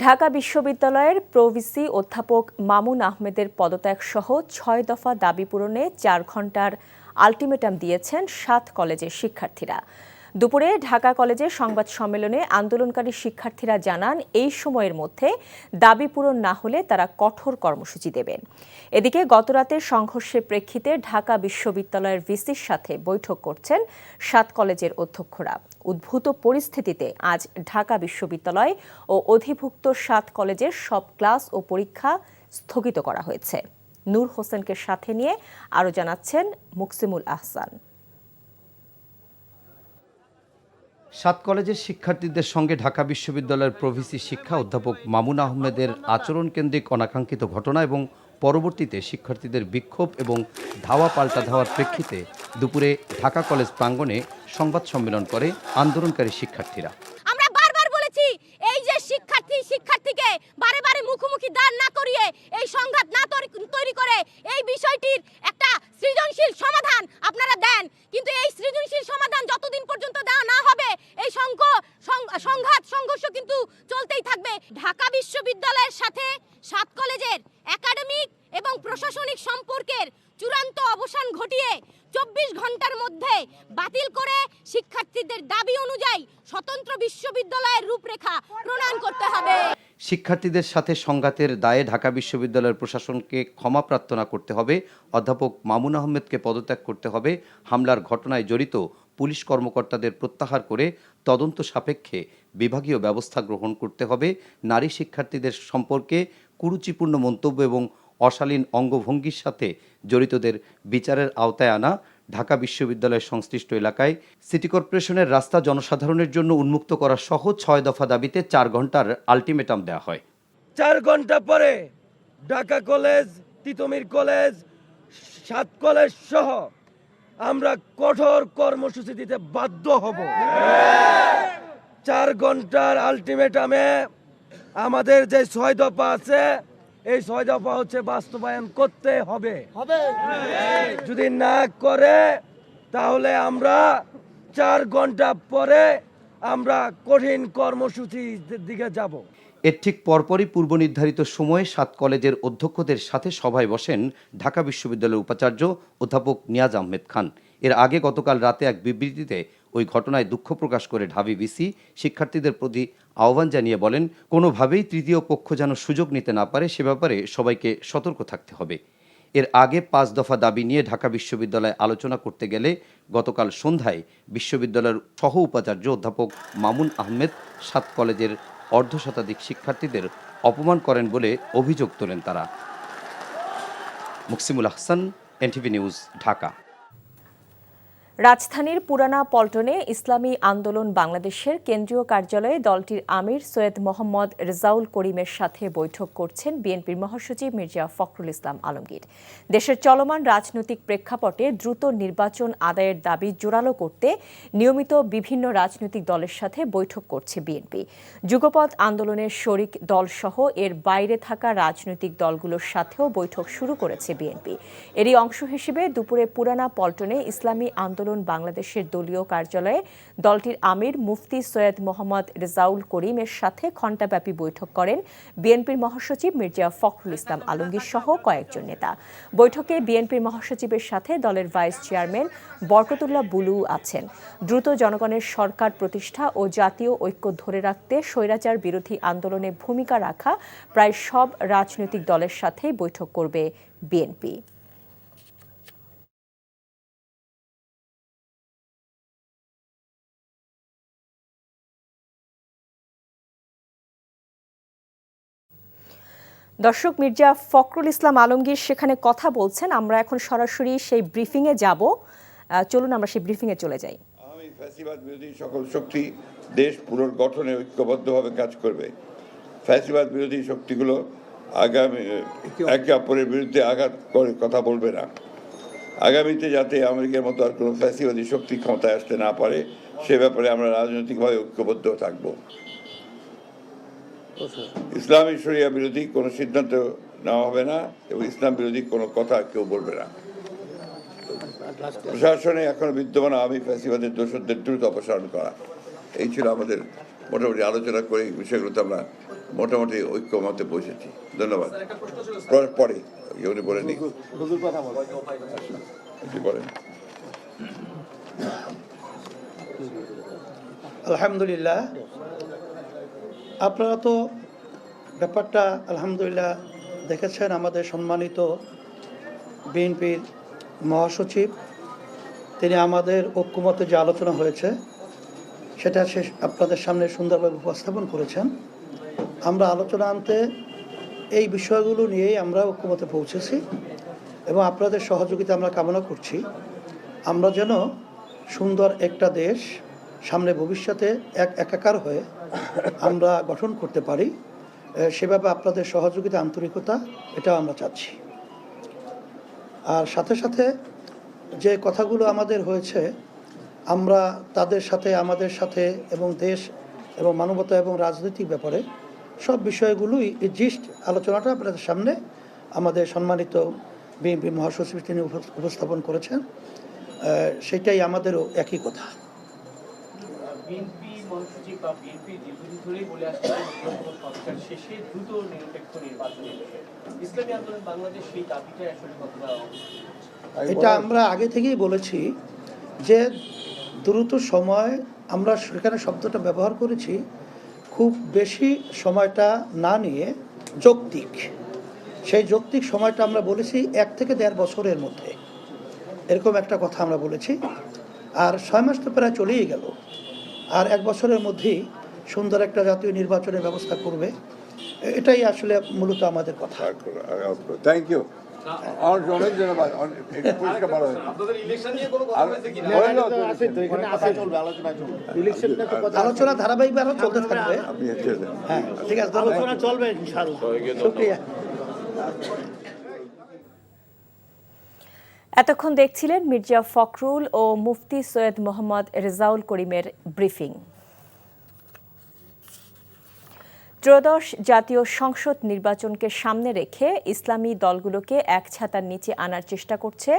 ঢাকা বিশ্ববিদ্যালয়ের প্রভিসি অধ্যাপক মামুন আহমেদের পদত্যাগ সহ ৬ দফা দাবি পূরণে ৪ ঘণ্টার আলটিমেটাম দিয়েছেন ৭ কলেজের শিক্ষার্থীরা। দুপুরে ঢাকা কলেজে সংবাদ সম্মেলনে আন্দোলনকারী শিক্ষার্থীরা জানান, এই সময়ের মধ্যে দাবি পূরণ না হলে তারা কঠোর কর্মসূচি দেবেন। এদিকে গতরাতের সংঘর্ষের প্রেক্ষিতে ঢাকা বিশ্ববিদ্যালয়ের ভিসির সাথে বৈঠক করছেন ৭ কলেজের অধ্যক্ষরা। উদ্ভূত পরিস্থিতিতে আজ ঢাকা বিশ্ববিদ্যালয় ও অধিভুক্ত ৭ কলেজের সব ক্লাস ও পরীক্ষা স্থগিত করা হয়েছে। নূর হোসেনকে সাথে নিয়ে আরও জানাচ্ছেন মুকসিমুল আহসান। ৭ কলেজের শিক্ষার্থীদের সঙ্গে ঢাকা বিশ্ববিদ্যালয়ের প্রভিসি শিক্ষা অধ্যাপক মামুন আহমেদের আচরণকেন্দ্রিক অনাকাঙ্ক্ষিত ঘটনা এবং পরবর্তীতে শিক্ষার্থীদের বিক্ষোভ এবং ধাওয়া পাল্টা ধাওয়ার প্রেক্ষিতে দুপুরে ঢাকা কলেজ প্রাঙ্গণে সংবাদ সম্মেলন করে আন্দোলনকারী শিক্ষার্থীরা। আমরা বারবার বলেছি, এই যে শিক্ষার্থীকে বারে বারে মুখোমুখি দাঁড় না করিয়ে এই সংঘাত না তৈরি করে এই বিষয়টির একটা সৃজনশীল সমাধান আপনারা দেন, কিন্তু এই সৃজনশীল সমাধান যতদিন পর্যন্ত দেওয়া না হবে এই সংঘর্ষ কিন্তু চলতেই থাকবে। ঢাকা বিশ্ববিদ্যালয়ের সাথে ৭ কলেজের একাডেমিক এবং প্রশাসনিক সম্পর্কের চূড়ান্ত অবসান ঘটিয়ে ২৪ ঘন্টার মধ্যে বাতিল করে শিক্ষার্থীদের দাবি অনুযায়ী স্বতন্ত্র বিশ্ববিদ্যালয়ের রূপরেখা প্রণয়ন করতে হবে। শিক্ষার্থীদের সাথে সংঘাতের দায়ে ঢাকা বিশ্ববিদ্যালয়ের প্রশাসনকে ক্ষমা প্রার্থনা করতে হবে, অধ্যাপক মামুন আহমেদকে পদত্যাগ করতে হবে, হামলার ঘটনায় জড়িত পুলিশ কর্মকর্তাদের প্রত্যাহার করে তদন্ত সাপেক্ষে বিভাগীয় ব্যবস্থা গ্রহণ করতে হবে, নারী শিক্ষার্থীদের সম্পর্কে কুরুচিপূর্ণ মন্তব্য এবং অশালীন অঙ্গভঙ্গির সাথে জড়িতদের বিচারের আওতায় আনা, ঢাকা বিশ্ববিদ্যালয়ের সংশ্লিষ্ট এলাকায় সিটি কর্পোরেশনের রাস্তা জনসাধারণের জন্য উন্মুক্ত করা সহ ৬ দফা দাবিতে ৪ ঘণ্টার আলটিমেটাম দেওয়া হয়। ৪ ঘণ্টা পরে Dhaka college, Titumir college, ৭ college সহ আমরা কঠোর কর্মসূচি দিতে বাধ্য হব। ৪ ঘণ্টার আলটিমেটামে আমাদের যে ৬ দফা আছে এই ৬ দফা হচ্ছে বাস্তবায়ন করতে হবে। যদি না করে তাহলে আমরা ৪ ঘণ্টা পরে আমরা কঠিন কর্মসূচির দিকে যাব। এর ঠিক পরপরই পূর্ব নির্ধারিত সময়ে ৭ কলেজের অধ্যক্ষদের সাথে সভায় বসেন ঢাকা বিশ্ববিদ্যালয়ের উপাচার্য অধ্যাপক নিয়াজ আহমেদ খান। এর আগে গতকাল রাতে এক বিবৃতিতে ওই ঘটনায় দুঃখ প্রকাশ করে ঢাবি ভিসি শিক্ষার্থীদের প্রতি আহ্বান জানিয়ে বলেন, কোনোভাবেই তৃতীয় পক্ষ যেন সুযোগ নিতে না পারে সে ব্যাপারে সবাইকে সতর্ক থাকতে হবে। এর আগে ৫ দফা দাবি নিয়ে ঢাকা বিশ্ববিদ্যালয়ে আলোচনা করতে গেলে গতকাল সন্ধ্যায় বিশ্ববিদ্যালয়ের সহ উপাচার্য অধ্যাপক মামুন আহমেদ ৭ কলেজের অর্ধশতাধিক শিক্ষার্থীদের অপমান করেন বলে অভিযোগ তোলেন তারা। Muksimul Ahsan, NTV news, Dhaka. রাজধানীর পুরানা পল্টনে ইসলামী আন্দোলন বাংলাদেশের কেন্দ্রীয় কার্যালয়ে দলটির আমির সৈয়দ মোহাম্মদ রেজাউল করিমের সাথে বৈঠক করছেন বিএনপির মহাসচিব মির্জা ফখরুল ইসলাম আলমগীর। দেশের চলমান রাজনৈতিক প্রেক্ষাপটে দ্রুত নির্বাচন আদায়ের দাবি জোরালো করতে নিয়মিত বিভিন্ন রাজনৈতিক দলের সাথে বৈঠক করছে বিএনপি। যুগপৎ আন্দোলনের শরিক দলসহ এর বাইরে থাকা রাজনৈতিক দলগুলোর সাথেও বৈঠক শুরু করেছে বিএনপি। এরই অংশ হিসেবে দুপুরে পুরানা পল্টনে ইসলামী আন্দোলন বাংলাদেশের দলীয় কার্যালয়ে দলটির আমির মুফতি সৈয়দ মোহাম্মদ রেজাউল করিমের সাথে ঘণ্টাব্যাপী বৈঠক করেন বিএনপির মহাসচিব মির্জা ফখরুল ইসলাম আলমগীর সহ কয়েকজন নেতা। বৈঠকে বিএনপির মহাসচিবের সাথে দলের ভাইস চেয়ারম্যান বরকতুল্লাহ বুলু আছেন। দ্রুত জনগণের সরকার প্রতিষ্ঠা ও জাতীয় ঐক্য ধরে রাখতে স্বৈরাচার বিরোধী আন্দোলনে ভূমিকা রাখা প্রায় সব রাজনৈতিক দলের সাথেই বৈঠক করবে বিএনপি। দর্শক, মির্জা ফখরুল ইসলাম আলমগীর সেখানে কথা বলছেন। আমরা এখন সরাসরি সেই ব্রিফিংয়ে যাব। চলুন আমরা সেই ব্রিফিংয়ে চলে যাই। আমি ফ্যাসিবাদ বিরোধী সকল শক্তি দেশ পুনর্গঠনে ঐক্যবদ্ধভাবে কাজ করবে। ফ্যাসিবাদ বিরোধী শক্তিগুলো আগামী একে অপরের বিরুদ্ধে আঘাত করে কথা বলবে না। আগামীতে যাতে আমেরিকার মতো আর কোনো ফ্যাসিবাদী শক্তি ক্ষমতায় আসতে না পারে সে ব্যাপারে আমরা রাজনৈতিকভাবে ঐক্যবদ্ধ থাকব। ইসলামী শরিয়া বিরোধী কোনো সিদ্ধান্ত নেওয়া হবে না এবং ইসলাম বিরোধী কোনো কথা কেউ বলবে না। প্রশাসনে এখন বিদ্যমান আওয়ামী ফ্যাসিবাদের দোষরদের দ্রুত অপসারণ করা, এই ছিল আমাদের মোটামুটি আলোচনা করে এই বিষয়গুলোতে আমরা মোটামুটি ঐক্যমতে পৌঁছেছি। ধন্যবাদ। পরে উনি বলেনি, বলেন। আলহামদুলিল্লাহ, আপনারা তো ব্যাপারটা আলহামদুলিল্লাহ দেখেছেন। আমাদের সম্মানিত বিএনপির মহাসচিব তিনি আমাদের ঐক্যমতে যে আলোচনা হয়েছে সেটা আপনাদের সামনে সুন্দরভাবে উপস্থাপন করেছেন। আমরা আলোচনা আনতে এই বিষয়গুলো নিয়েই আমরা ঐক্যমতে পৌঁছেছি এবং আপনাদের সহযোগিতা আমরা কামনা করছি। আমরা যেন সুন্দর একটা দেশ সামনে ভবিষ্যতে একাকার হয়ে আমরা গঠন করতে পারি, সেভাবে আপনাদের সহযোগিতা, আন্তরিকতা এটাও আমরা চাচ্ছি। আর সাথে সাথে যে কথাগুলো আমাদের হয়েছে, আমরা তাদের সাথে, আমাদের সাথে এবং দেশ এবং মানবতা এবং রাজনৈতিক ব্যাপারে সব বিষয়গুলোই এই জিস্ট আলোচনাটা আপনাদের সামনে আমাদের সম্মানিত বিএনপি মহাসচিব তিনি উপস্থাপন করেছেন। সেটাই আমাদেরও একই কথা। বিএনপি মহাসচিব বা বিএনপি দীর্ঘদিন ধরেই বলে আসছে সরকার শেষে দ্রুত নিরপেক্ষ নির্বাচনের বিষয়ে ইসলামী আন্দোলন বাংলাদেশ সেই দাবিটা আসলে কতটা? এটা আমরা আগে থেকেই বলেছি যে দ্রুত সময়, আমরা সেখানে শব্দটা ব্যবহার করেছি, খুব বেশি সময়টা না নিয়ে যৌক্তিক, সেই যৌক্তিক সময়টা আমরা বলেছি 1 থেকে 1.5 বছরের মধ্যে, এরকম একটা কথা আমরা বলেছি। আর 6 মাস তো প্রায় চলেই গেল, আর 1 বছরের মধ্যেই সুন্দর একটা জাতীয় নির্বাচনের ব্যবস্থা করবে, এটাই আসলে মূলত আমাদের কথা। Thank you. অনেক ধন্যবাদ। আলোচনা ধারাবাহিকভাবে চলতে থাকবে। হ্যাঁ, ঠিক আছে, আলোচনা চলবে ইনশাআল্লাহ। শুকরিয়া। এতক্ষণ দেখছিলেন মির্জা ফখরুল ও মুফতি সৈয়দ মোহাম্মদ রেজাউল করিমের ব্রিফিং। ত্রয়োদশ জাতীয় সংসদ নির্বাচনকে সামনে রেখে ইসলামী দলগুলোকে এক ছাতার নিচে আনার চেষ্টা করছে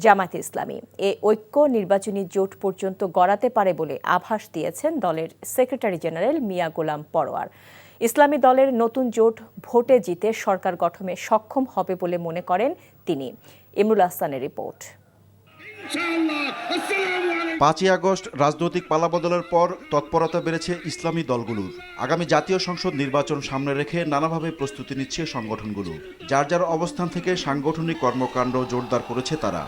জামায়াতে ইসলামী। এ ঐক্য নির্বাচনী জোট পর্যন্ত গড়াতে পারে বলে আভাস দিয়েছেন দলের সেক্রেটারি জেনারেল মিয়া গোলাম পরোয়ার। ইসলামী দলের নতুন জোট ভোটে জিতে সরকার গঠনে সক্ষম হবে বলে মনে করেন তিনি। ইমরুল আহসানের রিপোর্ট। 5ই আগস্ট রাজনৈতিক পালাবদলের পর তৎপরতা বেড়েছে ইসলামী দলগুলোর। আগামী জাতীয় সংসদ নির্বাচন সামনে রেখে নানাভাবে প্রস্তুতি নিচ্ছে সংগঠনগুলো। যার যার অবস্থান থেকে সাংগঠনিক কর্মকাণ্ড জোরদার করেছে তারা।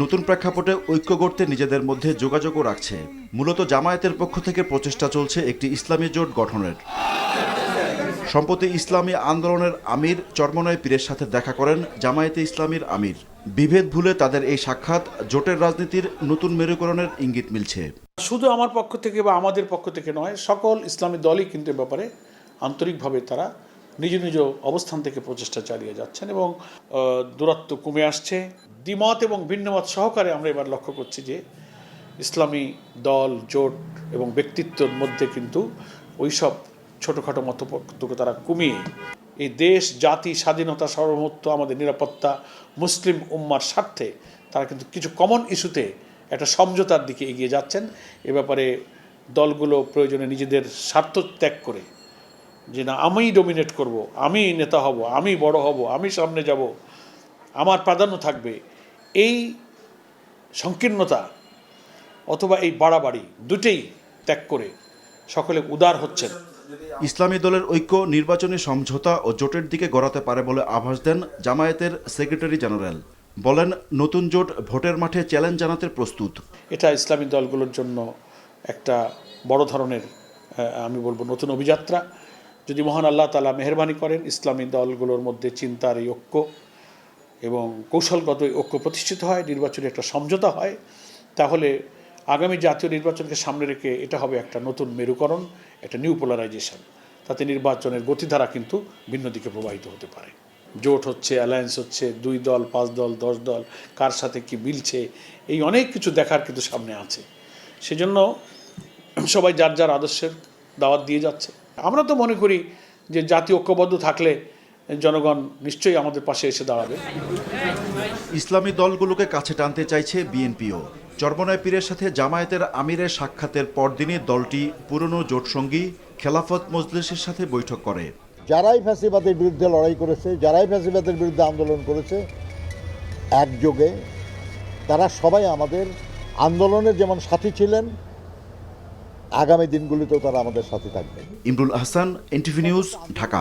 নতুন প্রেক্ষাপটে ঐক্য গড়তে নিজেদের মধ্যে যোগাযোগও রাখছে। মূলত জামায়াতের পক্ষ থেকে প্রচেষ্টা চলছে একটি ইসলামী জোট গঠনের। সম্প্রতি ইসলামী আন্দোলনের আমির চরমনাই পীরের সাথে দেখা করেন জামায়াতে ইসলামীর আমির। বিভেদ ভুলে তাদের এই সাক্ষাৎ জোটের রাজনীতির নতুন মেরুকরণের ইঙ্গিত মিলছে। শুধু আমার পক্ষ থেকে বা আমাদের পক্ষ থেকে নয়, সকল ইসলামী দলই কিন্তু এ ব্যাপারে আন্তরিকভাবে তারা নিজ নিজ অবস্থান থেকে প্রচেষ্টা চালিয়ে যাচ্ছেন এবং দূরত্ব কমে আসছে। দ্বিমত এবং ভিন্নমত সহকারে আমরা এবার লক্ষ্য করছি যে ইসলামী দল, জোট এবং ব্যক্তিত্বের মধ্যে কিন্তু ওইসব ছোটোখাটো মতপার্থক্য তারা কমিয়ে এই দেশ, জাতি, স্বাধীনতা, সার্বভৌমত্ব, আমাদের নিরাপত্তা, মুসলিম উম্মার স্বার্থে তারা কিন্তু কিছু কমন ইস্যুতে একটা সমঝোতার দিকে এগিয়ে যাচ্ছেন। এ ব্যাপারে দলগুলো প্রয়োজনে নিজেদের স্বার্থ ত্যাগ করে, যে না আমি ডমিনেট করব, আমি নেতা হব, আমি বড় হব, আমি সামনে যাব, আমার প্রাধান্য থাকবে, এই সংকীর্ণতা অথবা এই বাড়াবাড়ি দুটেই ত্যাগ করে সকলে উদার হচ্ছেন। ইসলামী দলের ঐক্য নির্বাচনী সমঝোতা ও জোটের দিকে গড়াতে পারে বলে আভাস দেন জামায়াতের সেক্রেটারি জেনারেল। বলেন, নতুন জোট ভোটের মাঠে চ্যালেঞ্জ জানাতে প্রস্তুত। এটা ইসলামী দলগুলোর জন্য একটা বড় ধরনের আমি বলবো নতুন অভিযাত্রা। যদি মহান আল্লাহ তাআলা মেহেরবানি করেন, ইসলামী দলগুলোর মধ্যে চিন্তার এই ঐক্য এবং কৌশলগত ঐক্য প্রতিষ্ঠিত হয়, নির্বাচনী একটা সমঝোতা হয়, তাহলে আগামী জাতীয় নির্বাচনকে সামনে রেখে এটা হবে একটা নতুন মেরুকরণ, একটা নিউ পোলারাইজেশন। তাতে নির্বাচনের গতিধারা কিন্তু ভিন্ন দিকে প্রবাহিত হতে পারে। জোট হচ্ছে, অ্যালায়েন্স হচ্ছে, 2 দল, 5 দল, 10 দল, কার সাথে কি মিলছে, এই অনেক কিছু দেখার কিন্তু সামনে আছে। সেজন্য সবাই যার যার আদর্শের দাওয়াত দিয়ে যাচ্ছে। আমরা তো মনে করি যে জাতীয় ঐক্যবদ্ধ থাকলে জনগণ নিশ্চয়ই আমাদের পাশে এসে দাঁড়াবে। ইসলামী দলগুলোকে কাছে টানতে চাইছে বিএনপিও। চরমনায় পীরের সাথে জামায়াতের আমিরের সাক্ষাতের পরদিনই দলটি পুরনো জোটসঙ্গী খেলাফত মজলিসের সাথে বৈঠক করে। যারাই ফ্যাসিবাদের বিরুদ্ধে লড়াই করেছে, যারাই ফ্যাসিবাদের বিরুদ্ধে আন্দোলন করেছে, একযোগে তারা সবাই আমাদের আন্দোলনের যেমন সাথী ছিলেন, আগামী দিনগুলিতেও তারা আমাদের সাথে থাকবে। Imrul Ahsan, NTV news, Dhaka.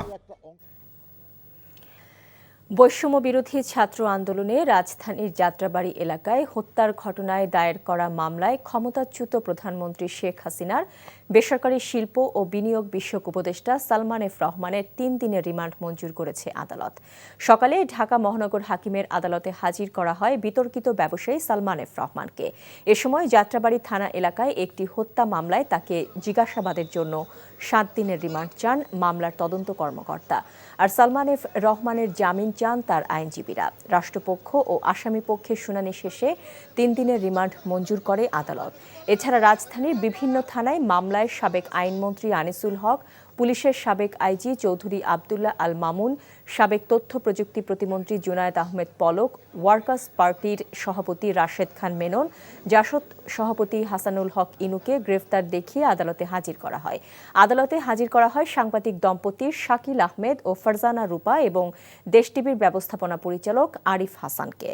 বৈষম্য বিরোধী ছাত্র আন্দোলনে রাজধানীর যাত্রাবাড়ি এলাকায় হত্যার ঘটনায় দায়ের করা মামলায় ক্ষমতাচ্যুত প্রধানমন্ত্রী শেখ হাসিনার বেসরকারি শিল্প ও বিনিয়োগ বিষয়ক উপদেষ্টা সালমান এফ রহমানের 3 দিনের রিমান্ড মঞ্জুর করেছে আদালত। সকালে ঢাকা মহানগর হাকিমের আদালতে হাজির করা হয় বিতর্কিত ব্যবসায়ী সালমান এফ রহমানকে। এ সময় যাত্রাবাড়ি থানা এলাকায় একটি হত্যা মামলায় তাকে জিজ্ঞাসাবাদের জন্য 7 দিনের রিমান্ড চান মামলার তদন্ত কর্মকর্তা। আর সালমান এফ রহমানের জামিন চান তার আইনজীবীরা। রাষ্ট্রপক্ষ ও আসামি পক্ষের শুনানি শেষে 3 দিনের রিমান্ড মঞ্জুর করে আদালত। এছাড়া রাজধানীর বিভিন্ন থানায় মামলায় সাবেক আইনমন্ত্রী আনিসুল হক, পুলিশের সাবেক আইজি চৌধুরী আবদুল্লাহ আল মামুন, সাবেক তথ্য প্রযুক্তি প্রতিমন্ত্রী জুনায়েদ আহমেদ পলক, ওয়ার্কার্স পার্টির সভাপতি রাশেদ খান মেনন, জাসদ সভাপতি হাসানুল হক ইনুকে গ্রেফতার দেখিয়ে আদালতে হাজির করা হয়। আদালতে হাজির করা হয় সাংবাদিক দম্পতি শাকিল আহমেদ ও ফারজানা রূপা এবং দেশ টিভির ব্যবস্থাপনা পরিচালক আরিফ হাসানকে।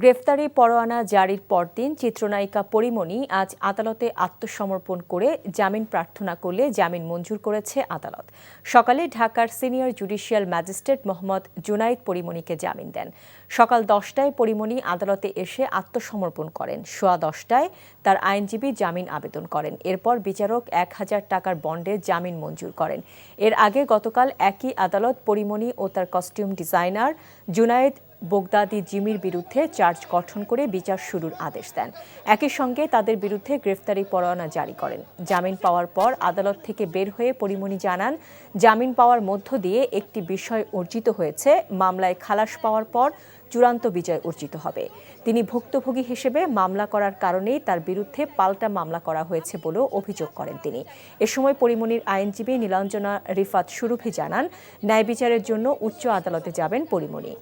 গ্রেফতারি পরোয়ানা জারির পরদিন চিত্রনায়িকা পরিমণি আজ আদালতে আত্মসমর্পণ করে জামিন প্রার্থনা করলে জামিন মঞ্জুর করেছে আদালত। সকালে ঢাকার senior judicial magistrate Mohammad Junaid পরিমণিকে জামিন দেন। সকাল 10টায় পরিমণি আদালতে এসে আত্মসমর্পণ করেন। সোয়া 10টায় তার আইনজীবী জামিন আবেদন করেন। এরপর বিচারক 1000 টাকার বন্ডে জামিন মঞ্জুর করেন। এর আগে গতকাল একই আদালত পরিমণি ও তার কস্টিউম ডিজাইনার জুনায়েদ বগদাদি জিমির বিরুদ্ধে চার্জ গঠন করে বিচার শুরুর আদেশ দেন। একই সঙ্গে তাদের বিরুদ্ধে গ্রেফতারি পরোয়ানা জারি করেন। জামিন পাওয়ার পর আদালত থেকে বের হয়ে পরিমণি জানান, জামিন পাওয়ার মধ্য দিয়ে একটি বিষয় অর্জিত হয়েছে, মামলায় খালাস পাওয়ার পর চূড়ান্ত বিজয় অর্জিত হবে। তিনি ভুক্তভোগী হিসেবে মামলা করার কারণেই তার বিরুদ্ধে পাল্টা মামলা করা হয়েছে বলেও অভিযোগ করেন তিনি। এ সময় পরিমণির আইনজীবী নীলাঞ্জনা রিফাত সুরভি জানান, ন্যায় বিচারের জন্য উচ্চ আদালতে যাবেন পরিমণি।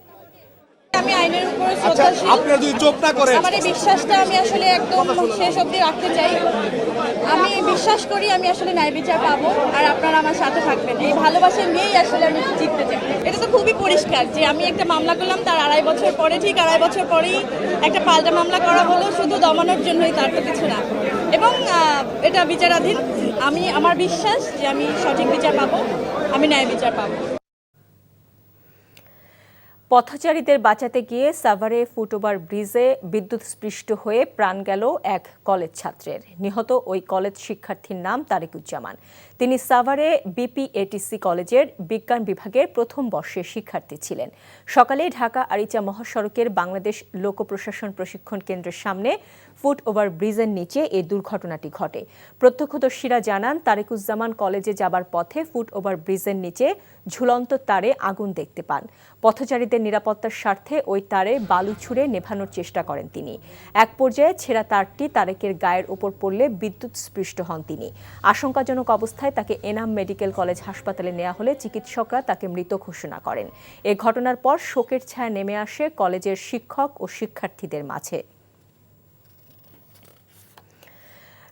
আমি আইনের উপরে শ্রদ্ধাশীল। আমার এই বিশ্বাসটা আমি আসলে একদম শেষ অবধি রাখতে চাই। আমি বিশ্বাস করি আমি আসলে ন্যায় বিচার পাবো, আর আপনারা আমার সাথে থাকবেন। এই ভালোবাসা নিয়েই আসলে আমি জিততে চাই। এটা তো খুবই পরিষ্কার যে আমি একটা মামলা করলাম, তার 2.5 বছর পরে, ঠিক 2.5 বছর পরেই একটা পাল্টা মামলা করা হলো শুধু দমানোর জন্যই, তার তো কিছু না। এবং এটা বিচারাধীন। আমার বিশ্বাস যে আমি সঠিক বিচার পাবো, আমি ন্যায় বিচার পাবো। পথচারীদের বাঁচাতে গিয়ে সাভারে ফুটওভার ব্রিজে বিদ্যুৎস্পৃষ্ট হয়ে প্রাণ গেল এক কলেজ ছাত্রের। নিহত ওই কলেজ শিক্ষার্থীর নাম তারেকুজ্জামান। তিনি সাভারে বিপিএটিসি কলেজের বিজ্ঞান বিভাগের প্রথম বর্ষের শিক্ষার্থী ছিলেন। সকালে ঢাকা আরিচা মহাসড়কের বাংলাদেশ লোক প্রশাসন প্রশিক্ষণ কেন্দ্রের সামনে ফুটওভার ব্রিজের নিচে এই দুর্ঘটনাটি ঘটে। প্রত্যক্ষদর্শীরা জানান, তারেকুজ্জামান কলেজে যাবার পথে ফুটওভার ব্রিজের নিচে ঝুলন্ত তারে আগুন দেখতে পান। পথচারীদের নিরাপত্তার স্বার্থে ওই তারে বালু ছুঁড়ে নেভানোর চেষ্টা করেন তিনি। এক পর্যায়ে ছেঁড়া তারটি তারেকের গায়ের ওপর পড়লে বিদ্যুৎস্পৃষ্ট হন তিনি। আশঙ্কাজনক অবস্থায় তাকে এনাম মেডিকেল কলেজ হাসপাতালে নেওয়া হলে চিকিৎসকরা তাকে মৃত ঘোষণা করেন। এ ঘটনার পর শোকের ছায়া নেমে আসে কলেজের শিক্ষক ও শিক্ষার্থীদের মাঝে।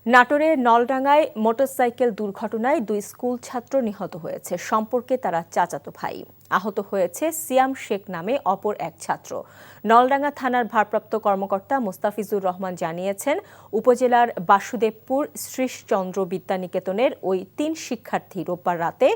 নাটোরের নলডাঙ্গায় মোটরসাইকেল দুর্ঘটনায় 2 স্কুল ছাত্র নিহত হয়েছে। সম্পর্কে তারা চাচাতো ভাই। আহত হয়েছে সিয়াম শেখ নামে অপর এক ছাত্র। নলডাঙ্গা থানার ভারপ্রাপ্ত কর্মকর্তা মোস্তাফিজুর রহমান জানিয়েছেন, উপজেলার বাসুদেবপুর শ্রীশচন্দ্র বিদ্যানিকেতনের ওই 3 শিক্ষার্থী রোববার রাতে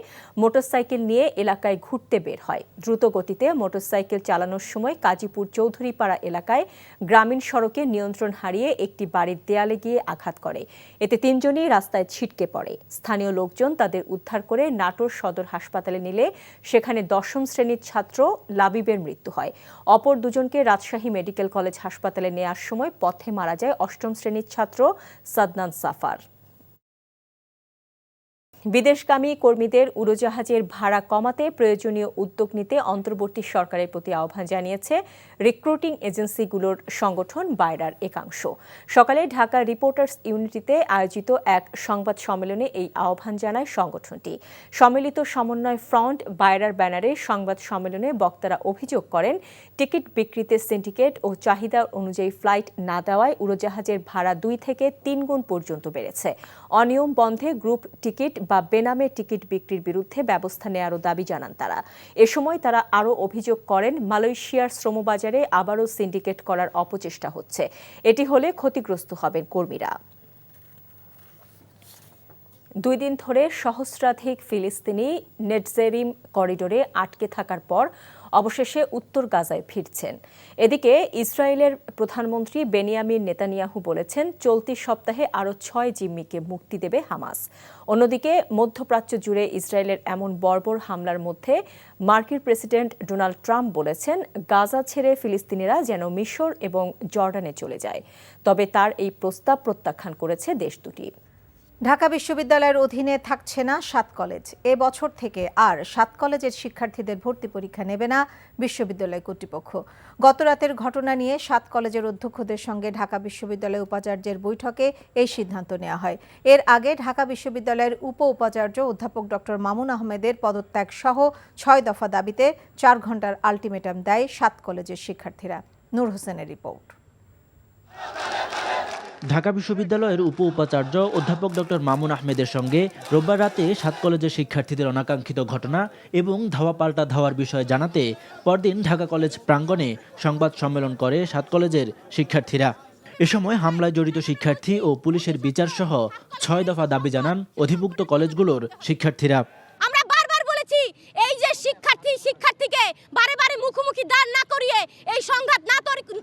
মোটরসাইকেল নিয়ে এলাকায় ঘুরতে বের হয়। দ্রুত গতিতে মোটরসাইকেল চালানোর সময় কাজীপুর চৌধুরীপাড়া এলাকায় গ্রামীণ সড়কে নিয়ন্ত্রণ হারিয়ে একটি বাড়ির দেয়ালে গিয়ে আঘাত করে। এতে 3 জনই রাস্তায় ছিটকে পড়ে। স্থানীয় লোকজন তাদের উদ্ধার করে নাটোর সদর হাসপাতালে নিলে সেখানে 10ম শ্রেণীর ছাত্র লাবিবের মৃত্যু হয়। অপর 2 জনকে রাজশাহী মেডিকেল কলেজ হাসপাতালে নেওয়ার সময় পথে মারা যায় 8ম শ্রেণীর ছাত্র সাদনান সাফার। বিদেশগামী কর্মীদের উড়োজাহাজের ভাড়া কমাতে প্রয়োজনীয় উদ্যোগ নিতে অন্তর্বর্তী সরকারের প্রতি আহ্বান জানিয়েছে রিক্রুটিং এজেন্সিগুলোর সংগঠন বায়রার একাংশ। সকালে ঢাকা রিপোর্টার্স ইউনিটিতে আয়োজিত এক সংবাদ সম্মেলনে এই আহ্বান জানায় সংগঠনটি। সম্মিলিত সমন্বয় ফ্রন্ট বায়রার ব্যানারে সংবাদ সম্মেলনে বক্তারা অভিযোগ করেন, টিকিট বিক্রিতে সিন্ডিকেট ও চাহিদা অনুযায়ী ফ্লাইট না দেওয়ায় উড়োজাহাজের ভাড়া 2 থেকে 3 গুণ পর্যন্ত বেড়েছে। অনিয়ম বন্ধে গ্রুপ টিকিট বা বেনামে টিকিট বিক্রির বিরুদ্ধে ব্যবস্থা নেওয়ারও দাবি জানান তারা। এ সময় তারা আরও অভিযোগ করেন, মালয়েশিয়ার শ্রমবাজারে আবারও সিন্ডিকেট করার অপচেষ্টা হচ্ছে। এটি হলে ক্ষতিগ্রস্ত হবেন কর্মীরা। 2 দিন ধরে সহস্রাধিক ফিলিস্তিনি নেটজেরিম করিডোরে আটকে থাকার পর অবশেষে উত্তর গাজায় ফিরছেন। এদিকে ইসরায়েলের প্রধানমন্ত্রী বেনিয়ামিন নেতানিয়াহু বলেছেন, চলতি সপ্তাহে আরও 6 জিম্মিকে মুক্তি দেবে হামাস। অন্যদিকে মধ্যপ্রাচ্য জুড়ে ইসরায়েলের এমন বর্বর হামলার মধ্যে মার্কিন প্রেসিডেন্ট ডোনাল্ড ট্রাম্প বলেছেন, গাজা ছেড়ে ফিলিস্তিনিরা যেন মিশর এবং জর্ডানে চলে যায়। তবে তার এই প্রস্তাব প্রত্যাখ্যান করেছে দেশ দুটি। ঢাকা বিশ্ববিদ্যালয়ের অধীনে থাকছে না 7 কলেজ। এ বছর থেকে আর 7 কলেজের শিক্ষার্থীদের ভর্তি পরীক্ষা নেবে না বিশ্ববিদ্যালয় কর্তৃপক্ষ। গতরাতের ঘটনা নিয়ে 7 কলেজের অধ্যক্ষদের সঙ্গে ঢাকা বিশ্ববিদ্যালয় উপাচার্যের বৈঠকে এই সিদ্ধান্ত নেওয়া হয়। এর আগে ঢাকা বিশ্ববিদ্যালয়ের উপাচার্য অধ্যাপক ডক্টর মামুন আহমেদের পদত্যাগ সহ 6 দফা দাবিতে 4 ঘণ্টার আলটিমেটাম দেয় 7 কলেজের শিক্ষার্থীরা। নূর হোসেনের রিপোর্ট। ঢাকা বিশ্ববিদ্যালয়ের উপাচার্য অধ্যাপক ডক্টর মামুন আহমেদের সঙ্গে রোববার রাতে 7 কলেজের শিক্ষার্থীদের অনাকাঙ্ক্ষিত ঘটনা এবং ধাওয়া পাল্টা ধাওয়ার বিষয়ে জানাতে পরদিন ঢাকা কলেজ প্রাঙ্গণে সংবাদ সম্মেলন করে 7 কলেজের শিক্ষার্থীরা। এ সময় হামলায় জড়িত শিক্ষার্থী ও পুলিশের বিচার সহ 6 দফা দাবি জানান অধিভুক্ত কলেজগুলোর শিক্ষার্থীরা। আমরা বারবার বলেছি, এই যে শিক্ষার্থীকে বারে বারে মুখোমুখি দাঁড় না করিয়ে, এই সংঘাত না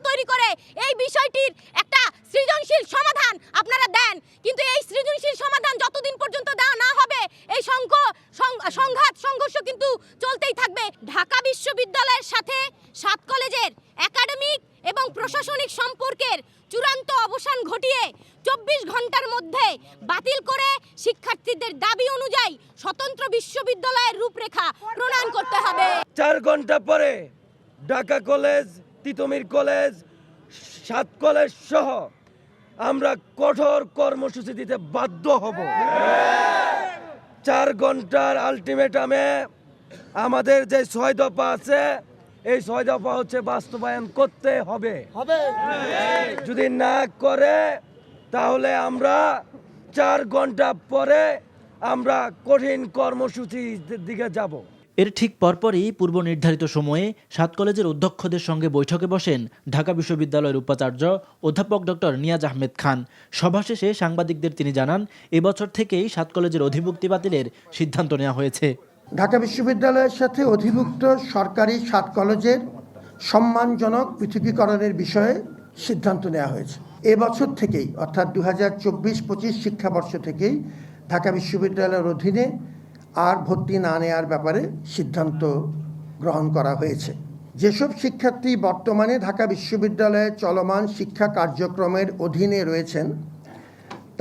তৈরি করে এই বিষয়টির একটা সৃজনশীল সমাধান আপনারা দেন। কিন্তু এই সৃজনশীল সমাধান যতদিন পর্যন্ত দেওয়া না হবে, এই সংঘর্ষ কিন্তু চলতেই থাকবে। ঢাকা বিশ্ববিদ্যালয়ের সাথে 7 কলেজের একাডেমিক এবং প্রশাসনিক সম্পর্কের চূড়ান্ত অবসান ঘটিয়ে 24 ঘন্টার মধ্যে বাতিল করে শিক্ষার্থীদের দাবি অনুযায়ী স্বতন্ত্র বিশ্ববিদ্যালয়ের রূপরেখা প্রণয়ন করতে হবে। 4 ঘন্টা পরে Dhaka college, Titumir college, 7 college সহ আমরা কঠোর কর্মসূচি দিতে বাধ্য হব। 4 ঘন্টার আলটিমেটামে আমাদের যে 6 দফা আছে, এই 6 দফা হচ্ছে বাস্তবায়ন করতে হবে। যদি না করে তাহলে আমরা 4 ঘন্টা পরে আমরা কঠিন কর্মসূচির দিকে যাব। এর ঠিক পরপরই পূর্ব নির্ধারিত সময়ে 7 কলেজের অধ্যক্ষদের সঙ্গে বৈঠকে বসেন ঢাকা বিশ্ববিদ্যালয়ের উপাচার্য অধ্যাপক ডক্টর নিয়াজ আহমেদ খান। সভা শেষে সাংবাদিকদের তিনি জানান, এবছর থেকেই 7 কলেজের অধিভুক্তি বাতিলের সিদ্ধান্ত নেওয়া হয়েছে। ঢাকা বিশ্ববিদ্যালয়ের সাথে অধিভুক্ত সরকারি 7 কলেজের সম্মানজনক পৃথকীকরণের বিষয়ে সিদ্ধান্ত নেওয়া হয়েছে। এবছর থেকেই অর্থাৎ 2024-25 শিক্ষাবর্ষ থেকেই ঢাকা বিশ্ববিদ্যালয়ের অধীনে আর ভর্তি না নেওয়ার ব্যাপারে সিদ্ধান্ত গ্রহণ করা হয়েছে। যেসব শিক্ষার্থী বর্তমানে ঢাকা বিশ্ববিদ্যালয়ের চলমান শিক্ষা কার্যক্রমের অধীনে রয়েছেন,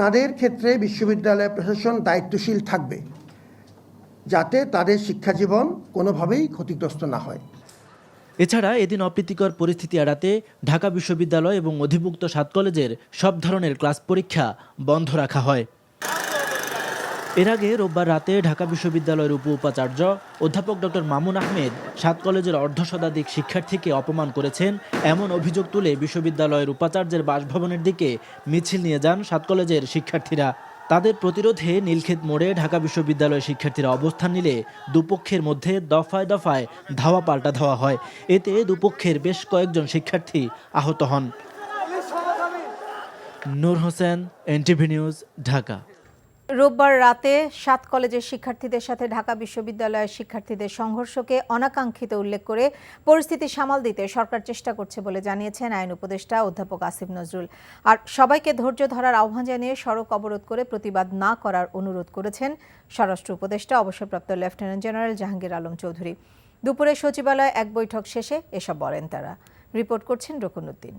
তাদের ক্ষেত্রে বিশ্ববিদ্যালয় প্রশাসন দায়িত্বশীল থাকবে যাতে তাদের শিক্ষাজীবন কোনোভাবেই ক্ষতিগ্রস্ত না হয়। এছাড়া এদিন অপ্রীতিকর পরিস্থিতি এড়াতে ঢাকা বিশ্ববিদ্যালয় এবং অধিভুক্ত 7 কলেজের সব ধরনের ক্লাস পরীক্ষা বন্ধ রাখা হয়। এর আগে রোববার রাতে ঢাকা বিশ্ববিদ্যালয়ের উপাচার্য অধ্যাপক ডক্টর মামুন আহমেদ 7 কলেজের অর্ধশতাধিক শিক্ষার্থীকে অপমান করেছেন এমন অভিযোগ তুলে বিশ্ববিদ্যালয়ের উপাচার্যের বাসভবনের দিকে মিছিল নিয়ে যান 7 কলেজের শিক্ষার্থীরা। তাদের প্রতিরোধে নীলক্ষেত মোড়ে ঢাকা বিশ্ববিদ্যালয়ের শিক্ষার্থীরা অবস্থান নিলে দুপক্ষের মধ্যে দফায় দফায় ধাওয়া পাল্টা ধাওয়া হয়। এতে দুপক্ষের বেশ কয়েকজন শিক্ষার্থী আহত হন। নূর হোসেন, এনটিভি নিউজ, ঢাকা। রোববার রাতে 7 কলেজের শিক্ষার্থীদের সাথে ঢাকা বিশ্ববিদ্যালয়ের শিক্ষার্থীদের সংঘর্ষকে অনাকাঙ্ক্ষিত উল্লেখ করে পরিস্থিতি সামাল দিতে সরকার চেষ্টা করছে বলে জানিয়েছেন আইন উপদেষ্টা অধ্যাপক আসিফ নজরুল। আর সবাইকে ধৈর্য ধরার আহ্বান জানিয়ে সড়ক অবরোধ করে প্রতিবাদ না করার অনুরোধ করেছেন স্বরাষ্ট্র উপদেষ্টা অবসরপ্রাপ্ত লেফটেন্যান্ট জেনারেল জাহাঙ্গীর আলম চৌধুরী। দুপুরে সচিবালয়ে এক বৈঠক শেষে এসব বলেন তারা। রিপোর্ট করছেন রকুন উদ্দিন।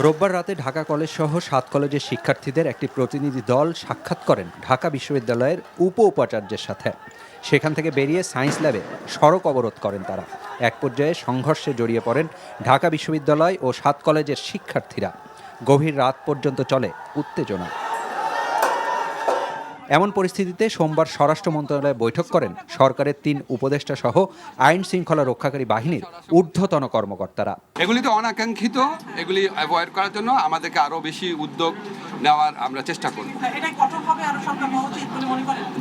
রোববার রাতে ঢাকা কলেজ সহ 7 কলেজের শিক্ষার্থীদের একটি প্রতিনিধি দল সাক্ষাৎ করেন ঢাকা বিশ্ববিদ্যালয়ের উপাচার্যের সাথে। সেখান থেকে বেরিয়ে সায়েন্স ল্যাবে সড়ক অবরোধ করেন তারা। এক পর্যায়ে সংঘর্ষে জড়িয়ে পড়েন ঢাকা বিশ্ববিদ্যালয় ও 7 কলেজের শিক্ষার্থীরা। গভীর রাত পর্যন্ত চলে উত্তেজনা। এমন পরিস্থিতিতে সোমবার স্বরাষ্ট্র মন্ত্রণালয়ে বৈঠক করেন সরকারের 3 উপদেষ্টা সহ আইন শৃঙ্খলা রক্ষাকারী বাহিনীর ঊর্ধ্বতন কর্মকর্তারা। এগুলি তো অনাকাঙ্ক্ষিত, এগুলি অ্যাভয়েড করার জন্য আমাদেরকে আরো বেশি উদ্যোগ নেওয়ার আমরা চেষ্টা করব।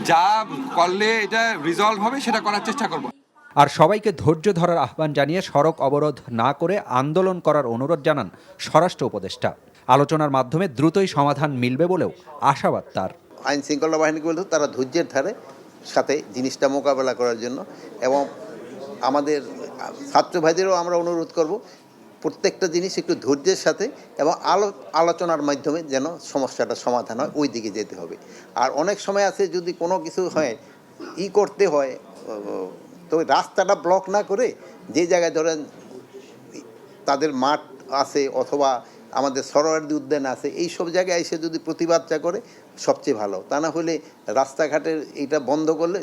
যা করলে এটা রিজলভ হবে সেটা করার চেষ্টা করব। আর সবাইকে ধৈর্য ধরার আহ্বান জানিয়ে সড়ক অবরোধ না করে আন্দোলন করার অনুরোধ জানান স্বরাষ্ট্র উপদেষ্টা। আলোচনার মাধ্যমে দ্রুতই সমাধান মিলবে বলেও আশাবাদ তার। আইন শৃঙ্খলা বাহিনীকে বলতে তারা ধৈর্যের ধারে সাথে জিনিসটা মোকাবেলা করার জন্য, এবং আমাদের ছাত্র ভাইদেরও আমরা অনুরোধ করব প্রত্যেকটা জিনিস একটু ধৈর্যের সাথে এবং আলোচনার মাধ্যমে যেন সমস্যাটা সমাধান হয়, ওই দিকে যেতে হবে। আর অনেক সময় আছে যদি কোনো কিছু হয় করতে হয়, তো রাস্তাটা ব্লক না করে যে জায়গায় ধরেন তাদের মাঠ আছে অথবা আমাদের সরোয়ার্দী উদ্যান আছে, এই সব জায়গায় এসে যদি প্রতিবাদটা করে সবচেয়ে ভালো। তা না হলে রাস্তাঘাটের এইটা বন্ধ করলে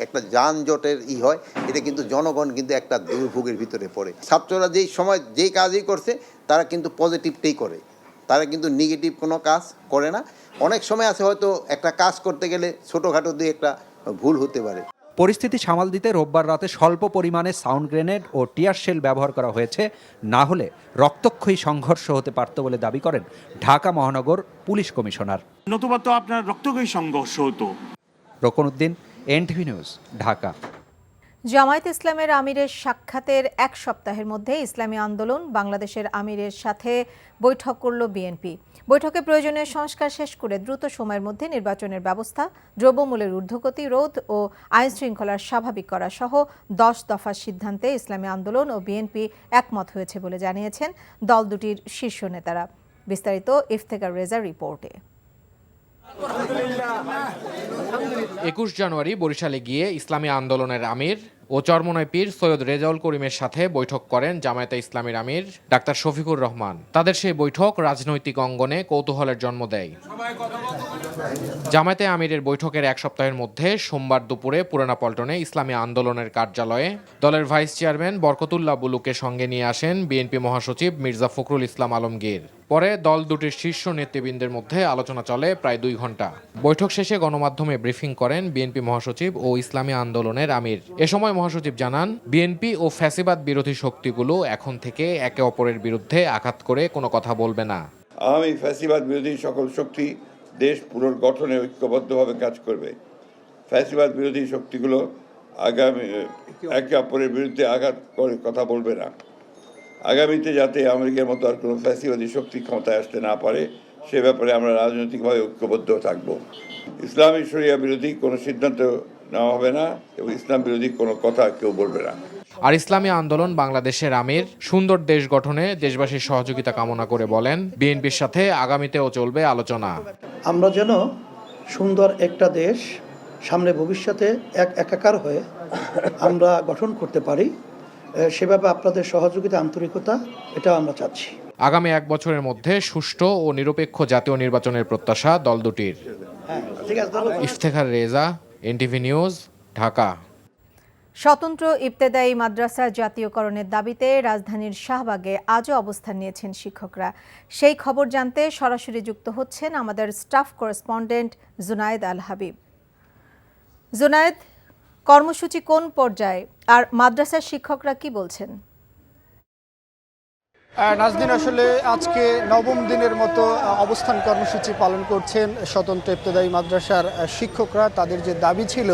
একটা যানজটের হয়, এটা কিন্তু জনগণ কিন্তু একটা দুর্ভোগের ভিতরে পড়ে। ছাত্ররা যেই সময় যেই কাজই করছে তারা কিন্তু পজিটিভটাই করে, তারা কিন্তু নেগেটিভ কোনো কাজ করে না। অনেক সময় আছে হয়তো একটা কাজ করতে গেলে ছোটোখাটো দিয়ে একটা ভুল হতে পারে। পরিস্থিতি সামাল দিতে রোববার রাতে স্বল্প পরিমাণে সাউন্ড গ্রেনেড ও টিয়ার শেল ব্যবহার করা হয়েছে, না হলে রক্তক্ষয়ী সংঘর্ষ হতে পারত বলে দাবি করেন ঢাকা মহানগর পুলিশ কমিশনার। নতুবা তো আপনার রক্তক্ষয়ী সংঘর্ষ হতো। রকনউদ্দিন, এনটিভি নিউজ, ঢাকা। জামায়াতে ইসলামের আমিরের সাক্ষাতের 1 সপ্তাহের মধ্যে ইসলামী আন্দোলন বাংলাদেশের আমিরের সাথে বৈঠক করল বিএনপি। বৈঠকে প্রয়োজনীয় সংস্কার শেষ করে দ্রুত সময়ের মধ্যে নির্বাচনের ব্যবস্থা, দ্রব্যমূল্যের ঊর্ধ্বগতি রোধ ও আইন শৃঙ্খলার স্বাভাবিক করা সহ 10 দফার সিদ্ধান্তে ইসলামী আন্দোলন ও বিএনপি একমত হয়েছে বলে জানিয়েছেন দল দুটির শীর্ষ নেতারা। বিস্তারিত ইফতেখার রেজার রিপোর্টে। 21 জানুয়ারি বরিশালে গিয়ে ইসলামী আন্দোলনের আমির ও চরমোনাই পীর সৈয়দ রেজাউল করিমের সাথে বৈঠক করেন জামায়াতে ইসলামীর আমির ডাক্তার শফিকুর রহমান। তাদের সেই বৈঠক রাজনৈতিক অঙ্গনে কৌতূহলের জন্ম দেয়। জামায়াতে আমিরের বৈঠকের 1 সপ্তাহের মধ্যে সোমবার দুপুরে পুরানা পল্টনে ইসলামী আন্দোলনের কার্যালয়ে দলের ভাইস চেয়ারম্যান বরকতুল্লাহ বুলুকে সঙ্গে নিয়ে আসেন বিএনপি মহাসচিব মির্জা ফখরুল ইসলাম আলমগীর। পরে দল দুটির শীর্ষ নেতৃবৃন্দের মধ্যে আলোচনা চলে প্রায় 2 ঘন্টা। বৈঠক শেষে গণমাধ্যমে ব্রিফিং করেন বিএনপি মহাসচিব ও ইসলামী আন্দোলনের আমির। এ সময় মহাসচিব জানান, বিএনপি ও ফ্যাসিবাদ বিরোধী শক্তিগুলো এখন থেকে একে অপরের বিরুদ্ধে আঘাত করে কোনো কথা বলবে না। আমি ফ্যাসিবাদ বিরোধী সকল শক্তি দেশ পুনর্গঠনে ঐক্যবদ্ধভাবে কাজ করবে। ফ্যাসিবাদ বিরোধী শক্তিগুলো আগামী একে অপরের বিরুদ্ধে আঘাত করে কথা বলবে না। আগামীতে যাতে আমেরিকার মতো আর কোনো ফ্যাসিবাদী শক্তি ক্ষমতায় আসতে না পারে সে ব্যাপারে আমরা রাজনৈতিকভাবে ঐক্যবদ্ধ থাকব। ইসলামী শরিয়া বিরোধী কোনো সিদ্ধান্ত নেওয়া হবে না এবং ইসলাম বিরোধী কোনো কথা কেউ বলবে না। আর ইসলামী আন্দোলন বাংলাদেশের আমির সুন্দর দেশ গঠনে দেশবাসীর সহযোগিতা কামনা করে বলেন, বিএনপির সাথে আগামীতেও চলবে আলোচনা। আমরা যেন সুন্দর একটা দেশ সামনে ভবিষ্যতে একাকার হয়ে আমরা গঠন করতে পারি, সেভাবে আপনাদের সহযোগিতা আন্তরিকতা এটা আমরা চাচ্ছি। আগামী 1 বছরের মধ্যে সুষ্ঠু ও নিরপেক্ষ জাতীয় নির্বাচনের প্রত্যাশা দল দুটির। Iftekhar Reza, NTV news, Dhaka. স্বতন্ত্র ইবতেদায়ী মাদ্রাসা জাতীয়করণের দাবিতে রাজধানীর শাহবাগে আজও অবস্থান নিয়েছেন শিক্ষকরা। সেই খবর জানতে সরাসরি যুক্ত হচ্ছেন আমাদের স্টাফ করেসপন্ডেন্ট জুনায়েদ আল হাবিব। জুনায়েদ, কর্মসূচি কোন পর্যায়ে আর মাদ্রাসার শিক্ষকরা কি বলছেন? নাজদিন, আসলে আজকে 9ম দিনের মতো অবস্থান কর্মসূচি পালন করছেন স্বতন্ত্র ইবতেদায়ী মাদ্রাসার শিক্ষকরা। তাদের যে দাবি ছিল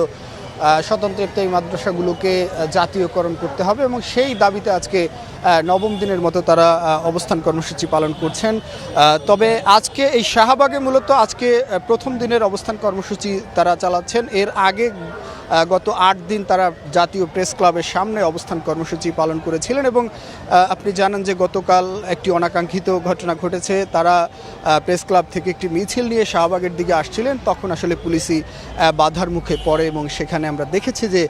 স্বতন্ত্র ইবতেদায়ী মাদ্রাসাগুলোকে জাতীয়করণ করতে হবে, এবং সেই দাবিতে আজকে 9ম দিনের মতো তারা অবস্থান কর্মসূচি পালন করছেন। তবে আজকে এই শাহবাগে মূলত আজকে প্রথম দিনের অবস্থান কর্মসূচি তারা চালাচ্ছেন। এর আগে গত 8 দিন তারা জাতীয় প্রেস ক্লাবের সামনে অবস্থান কর্মসূচি পালন করেছিলেন এবং আপনি জানেন যে গতকাল একটি অনাকাঙ্ক্ষিত ঘটনা ঘটেছে। তারা প্রেস ক্লাব থেকে একটি মিছিল নিয়ে শাহবাগের দিকে আসছিলেন, তখন আসলে পুলিশি বাধার মুখে পড়ে এবং সেখানে আমরা দেখেছি যে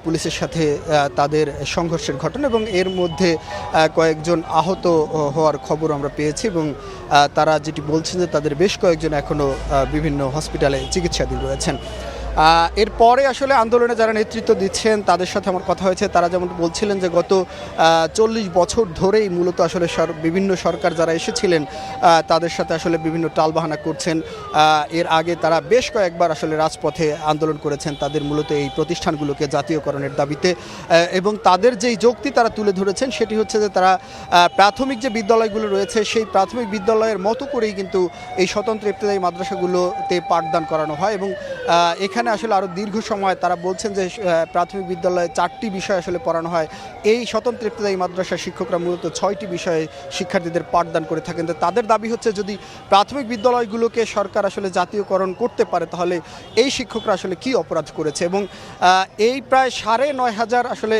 পুলিশের সাথে তাদের সংঘর্ষের ঘটনা এবং এর মধ্যে কয়েকজন আহত হওয়ার খবর আমরা পেয়েছি এবং তারা যেটি বলছেন যে তাদের বেশ কয়েকজন এখনও বিভিন্ন হসপিটালে চিকিৎসাধীন রয়েছেন। এরপরে আসলে আন্দোলনে যারা নেতৃত্ব দিচ্ছেন তাদের সাথে আমার কথা হয়েছে। তারা যেমন বলছিলেন যে গত 40 বছর ধরেই মূলত আসলে বিভিন্ন সরকার যারা এসেছিলেন তাদের সাথে আসলে বিভিন্ন টালবাহানা করছেন। এর আগে তারা বেশ কয়েকবার আসলে রাজপথে আন্দোলন করেছেন তাদের মূলত এই প্রতিষ্ঠানগুলোকে জাতীয়করণের দাবিতে, এবং তাদের যেই যুক্তি তারা তুলে ধরেছেন সেটি হচ্ছে যে তারা প্রাথমিক যে বিদ্যালয়গুলো রয়েছে সেই প্রাথমিক বিদ্যালয়ের মতো করেই কিন্তু এই স্বতন্ত্র ইবতেদায়ী মাদ্রাসাগুলোতে পাঠদান করানো হয় এবং এখানে আসলে আরও দীর্ঘ সময় তারা বলছেন যে প্রাথমিক বিদ্যালয়ে 4টি বিষয় আসলে পড়ানো হয়। এই স্বতন্ত্র ইবতেদায়ী মাদ্রাসার শিক্ষকরা মূলত 6টি বিষয়ে শিক্ষার্থীদের পাঠদান করে থাকেন। তাদের দাবি হচ্ছে যদি প্রাথমিক বিদ্যালয়গুলোকে সরকার আসলে জাতীয়করণ করতে পারে তাহলে এই শিক্ষকরা আসলে কি অপরাধ করেছে এবং এই প্রায় 9,500 আসলে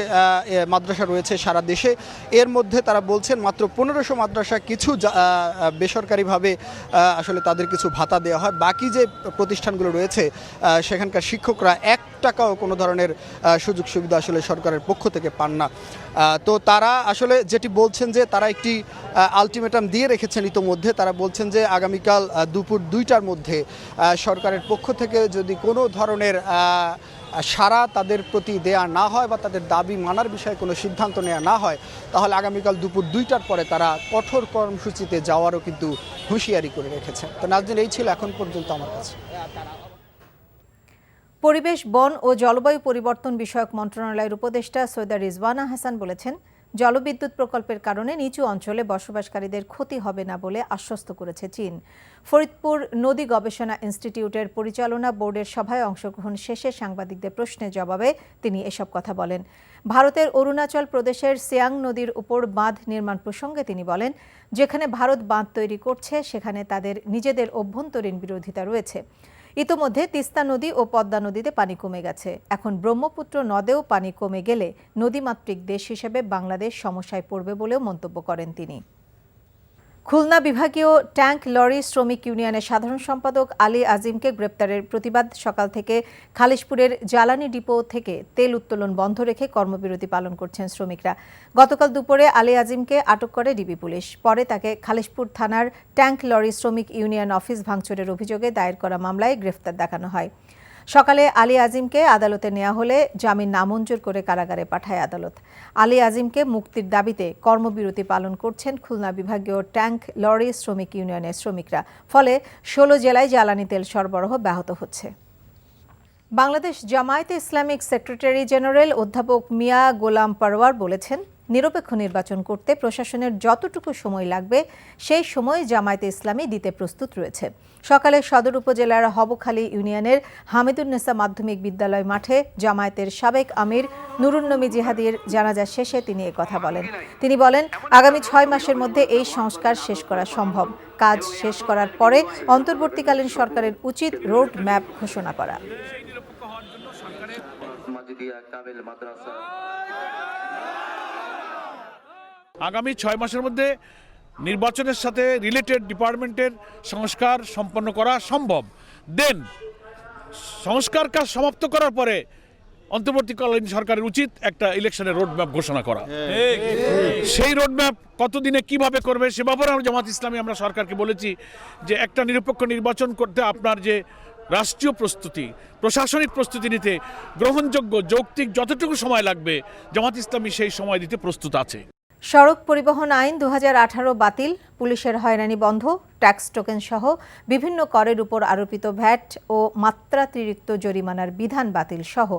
মাদ্রাসা রয়েছে সারা দেশে। এর মধ্যে তারা বলছেন মাত্র 1500 মাদ্রাসা কিছু বেসরকারিভাবে আসলে তাদের কিছু ভাতা দেওয়া হয়, বাকি যে প্রতিষ্ঠানগুলো রয়েছে সেখানকার শিক্ষকরা 1 টাকাও কোনো ধরনের সুযোগ সুবিধা আসলে সরকারের পক্ষ থেকে পান না। তো তারা আসলে যেটি বলছেন যে তারা একটি আলটিমেটাম দিয়ে রেখেছেন ইতোমধ্যে। তারা বলছেন যে আগামীকাল দুপুর 2টার মধ্যে সরকারের পক্ষ থেকে যদি কোনো ধরনের সারা তাদের প্রতি দেয়া না হয় বা তাদের দাবি মানার বিষয়ে কোনো সিদ্ধান্ত নেওয়া না হয় তাহলে আগামীকাল দুপুর 2টার পরে তারা কঠোর কর্মসূচিতে যাওয়ারও কিন্তু হুঁশিয়ারি করে রেখেছেন। তো নাজনীন, এই ছিল এখন পর্যন্ত আমার কাছে। পরিবেশ, বন ও জলবায়ু পরিবর্তন বিষয়ক মন্ত্রণালয়ের উপদেষ্টা সৈয়দা রিজওয়ানা হাসান বলেছেন, জলবিদ্যুৎ প্রকল্পের কারণে নিচু অঞ্চলে বসবাসকারীদের ক্ষতি হবে না বলে আশ্বস্ত করেছে চীন। ফরিদপুর নদী গবেষণা ইনস্টিটিউটের পরিচালনা বোর্ডের সভায় অংশগ্রহণ শেষে সাংবাদিকদের প্রশ্নের জবাবে তিনি এসব কথা বলেন। ভারতের অরুণাচল প্রদেশের সিয়াং নদীর উপর বাঁধ নির্মাণ প্রসঙ্গে তিনি বলেন, যেখানে ভারত বাঁধ তৈরি করছে সেখানে তাদের নিজেদের অভ্যন্তরীণ বিরোধিতা রয়েছে। ইতোমধ্যে তিস্তা নদী ও পদ্মা নদীতে পানি কমে গেছে। এখন ব্রহ্মপুত্র নদেও পানি কমে গেলে নদীমাতৃক দেশ হিসেবে বাংলাদেশ সমস্যায় পড়বে বলেও মন্তব্য করেন তিনি। খুলনা বিভাগীয় ট্যাঙ্ক লরি শ্রমিক ইউনিয়নের সাধারণ সম্পাদক আলী আজিমকে গ্রেপ্তারের প্রতিবাদ সকাল থেকে খালিশপুরের জ্বালানি ডিপো থেকে তেল উত্তোলন বন্ধ রেখে কর্মবিরতি পালন করছেন শ্রমিকরা। গতকাল দুপুরে আলী আজিমকে আটক করে ডিবি পুলিশ। পরে তাকে খালিশপুর থানার ট্যাঙ্ক লরি শ্রমিক ইউনিয়ন অফিস ভাঙচুরের অভিযোগে দায়ের করা মামলায় গ্রেফতার দেখানো হয়। সকালে আলী আজিমকে আদালতে নেওয়া হলে জামিন নামঞ্জুর করে কারাগারে পাঠায় আদালত। আলী আজিমকে মুক্তির দাবিতে কর্মবিরতি পালন করছেন খুলনা বিভাগীয় ট্যাঙ্ক লরি শ্রমিক ইউনিয়নের শ্রমিকরা। ফলে 16 জেলায় জ্বালানি তেল সরবরাহ ব্যাহত হচ্ছে। বাংলাদেশ জামায়াতে ইসলামিক সেক্রেটারি জেনারেল অধ্যাপক মিয়া গোলাম পারওয়ার বলেছেন, নিরপেক্ষ নির্বাচন করতে প্রশাসনের যতটুকু সময় লাগবে সেই সময় জামায়াতে ইসলামী দিতে প্রস্তুত রয়েছে। সকালে সদর উপজেলার হবখালী ইউনিয়নের হামিদুন্নেসা মাধ্যমিক বিদ্যালয় মাঠে জামায়াতের সাবেক আমির নুরুন্নবী জিহাদির জানাজা শেষে তিনি কথা বলেন। তিনি বলেন, আগামী 6 মাসের মধ্যে এই সংস্কার শেষ করা সম্ভব। কাজ শেষ করার পরে অন্তর্বর্তীকালীন সরকারের উচিত রোড ম্যাপ ঘোষণা করা। আগামী 6 মাসের মধ্যে নির্বাচনের সাথে রিলেটেড ডিপার্টমেন্টের সংস্কার সম্পন্ন করা সম্ভব। দেন সংস্কার কাজ সমাপ্ত করার পরে অন্তর্বর্তীকালীন সরকারের উচিত একটা ইলেকশনের রোডম্যাপ ঘোষণা করা। সেই রোডম্যাপ কতদিনে কিভাবে করবে সে ব্যাপারে আমরা জামাত ইসলামী আমরা সরকারকে বলেছি যে একটা নিরপেক্ষ নির্বাচন করতে আপনার যে রাষ্ট্রীয় প্রস্তুতি, প্রশাসনিক প্রস্তুতি নিতে গ্রহণযোগ্য যৌক্তিক যতটুকু সময় লাগবে জামাত ইসলামী সেই সময় দিতে প্রস্তুত আছে। সড়ক পরিবহন আইন 2018 বাতিল, পুলিশের হয়রানি বন্ধ, ট্যাক্স টোকেন সহ বিভিন্ন করের উপর আরোপিত ভ্যাট ও মাত্রাতিরিক্ত জরিমানার বিধান বাতিল সহ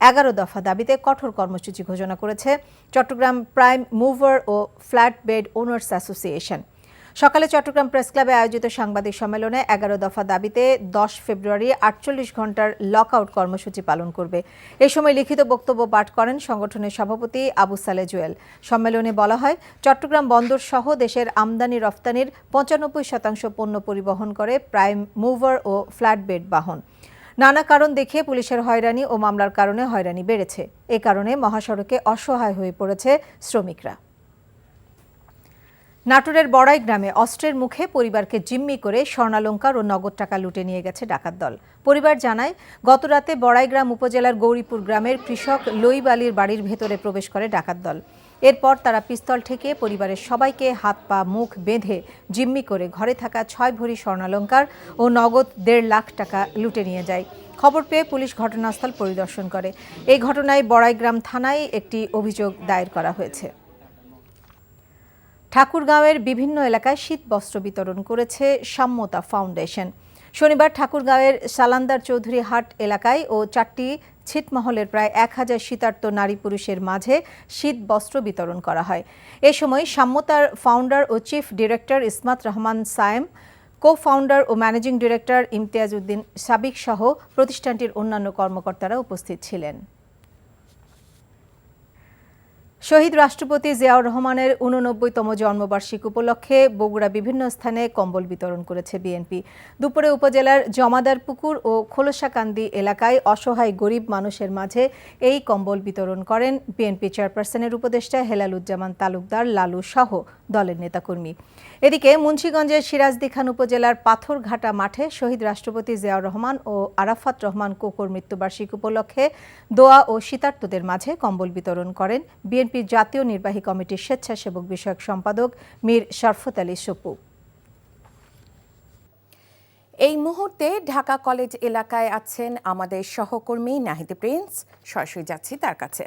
11 দফা দাবিতে কঠোর কর্মসূচি ঘোষণা করেছে চট্টগ্রাম প্রাইম মুভার ও ফ্ল্যাট বেড ওনার্স অ্যাসোসিয়েশন। সকালে চট্টগ্রাম প্রেস ক্লাবে আয়োজিত সাংবাদিক সম্মেলনে 11 দফা দাবিতে 10 ফেব্রুয়ারি 48 ঘণ্টার লকআউট কর্মসূচি পালন করবে। এ সময় লিখিত বক্তব্য পাঠ করেন সংগঠনের সভাপতি আবু সালে জুয়েল। সম্মেলনে বলা হয়, চট্টগ্রাম বন্দর সহ দেশের আমদানি রফতানির 95% পণ্য পরিবহন করে প্রাইম মুভার ও ফ্ল্যাট বেড বাহন। নানা কারণ দেখিয়ে পুলিশের হয়রানি ও মামলার কারণে হয়রানি বেড়েছে। এ কারণে মহাসড়কে অসহায় হয়ে পড়েছে শ্রমিকরা। নাটোরের বড়াই গ্রামে অস্ত্রের মুখে পরিবারকে জিম্মি করে স্বর্ণালংকার ও নগদ টাকা লুটে নিয়ে গেছে ডাকাত দল। পরিবার জানায়, গতরাতে বড়াইগ্রাম উপজেলার গৌরীপুর গ্রামের কৃষক লইব আলীর বাড়ির ভেতরে প্রবেশ করে ডাকাত দল। এরপর তারা পিস্তল ঠেকিয়ে পরিবারের সবাইকে হাত পা মুখ বেঁধে জিম্মি করে ঘরে থাকা 6 ভরি স্বর্ণালংকার ও নগদ 1.5 লাখ টাকা লুটে নিয়ে যায়। খবর পেয়ে পুলিশ ঘটনাস্থল পরিদর্শন করে। এই ঘটনায় বড়াইগ্রাম থানায় একটি অভিযোগ দায়ের করা হয়েছে। ঠাকুরগাঁওয়ের বিভিন্ন এলাকায় শীত বস্ত্র বিতরণ করেছে সাম্যতা ফাউন্ডেশন। শনিবার ঠাকুরগাঁওয়ের সালান্দার চৌধুরী হাট এলাকায় ও 4টি ছিটমহলের প্রায় 1000 শীতার্ত নারী পুরুষের মাঝে শীত বস্ত্র বিতরণ করা হয়। এ সময় সাম্যতার ফাউন্ডার ও chief director Ismat Rahman Sayem, co founder ও ম্যানেজিং ডিরেক্টর ইমতিয়াজ উদ্দিন সাবিক সহ প্রতিষ্ঠানটির অন্যান্য কর্মকর্তারা উপস্থিত ছিলেন। শহীদ রাষ্ট্রপতি জিয়াউর রহমানের 89তম জন্মবার্ষিকী উপলক্ষে বগুড়া বিভিন্ন স্থানে কম্বল বিতরণ করেছে বিএনপি। দুপুরে উপজেলার জমাদারপুকুর ও খোলসাকান্দি এলাকায় অসহায় গরিব মানুষের মাঝে এই কম্বল বিতরণ করেন বিএনপি চেয়ারপারসনের উপদেষ্টা হেলালুজ্জামান তালুকদার লালু সহ দলের নেতাকর্মী। এদিকে মুন্সিগঞ্জের সিরাজদি খান উপজেলার পাথরঘাটা মাঠে শহীদ রাষ্ট্রপতি জিয়াউর রহমান ও আরাফাত রহমান কোকোর মৃত্যুবার্ষিকী উপলক্ষে দোয়া ও শীতার্তদের মাঝে কম্বল বিতরণ করেন বিএনপির জাতীয় নির্বাহী কমিটির স্বেচ্ছাসেবক বিষয়ক সম্পাদক মীর শরফত আলী সুপু। এই মুহূর্তে ঢাকা কলেজ এলাকায় আছেন আমাদের সহকর্মী নাহিদ প্রিন্স। সরাসরি যাচ্ছি তার কাছে।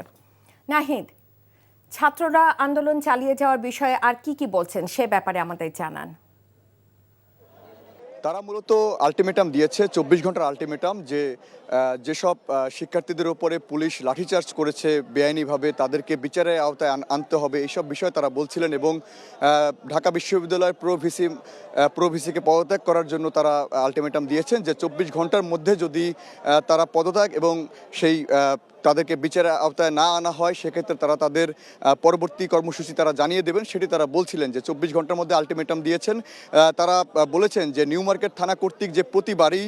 নাহিদ, ছাত্ররা আন্দোলন চালিয়ে যাওয়ার বিষয়ে আর কি বলছেন সে ব্যাপারে আমাদের জানান। তারা মূলত আলটিমেটাম দিয়েছে, 24 ঘন্টার আলটিমেটাম, যে যেসব শিক্ষার্থীদের উপরে পুলিশ লাঠিচার্জ করেছে বেআইনিভাবে তাদেরকে বিচারের আওতায় আনতে হবে, এইসব বিষয়ে তারা বলছিলেন। এবং ঢাকা বিশ্ববিদ্যালয়ের প্রো ভিসিকে পদত্যাগ করার জন্য তারা আলটিমেটাম দিয়েছেন যে 24 ঘন্টার মধ্যে যদি তারা পদত্যাগ এবং সেই তাদেরকে বিচারের আওতায় না আনা হয় সেক্ষেত্রে তারা তাদের পরবর্তী কর্মসূচি তারা জানিয়ে দেবেন, সেটি তারা বলছিলেন যে 24 ঘন্টার মধ্যে আলটিমেটাম দিয়েছেন। তারা বলেছেন যে নিউ মার্কেট থানা কর্তৃক যে প্রতিবারই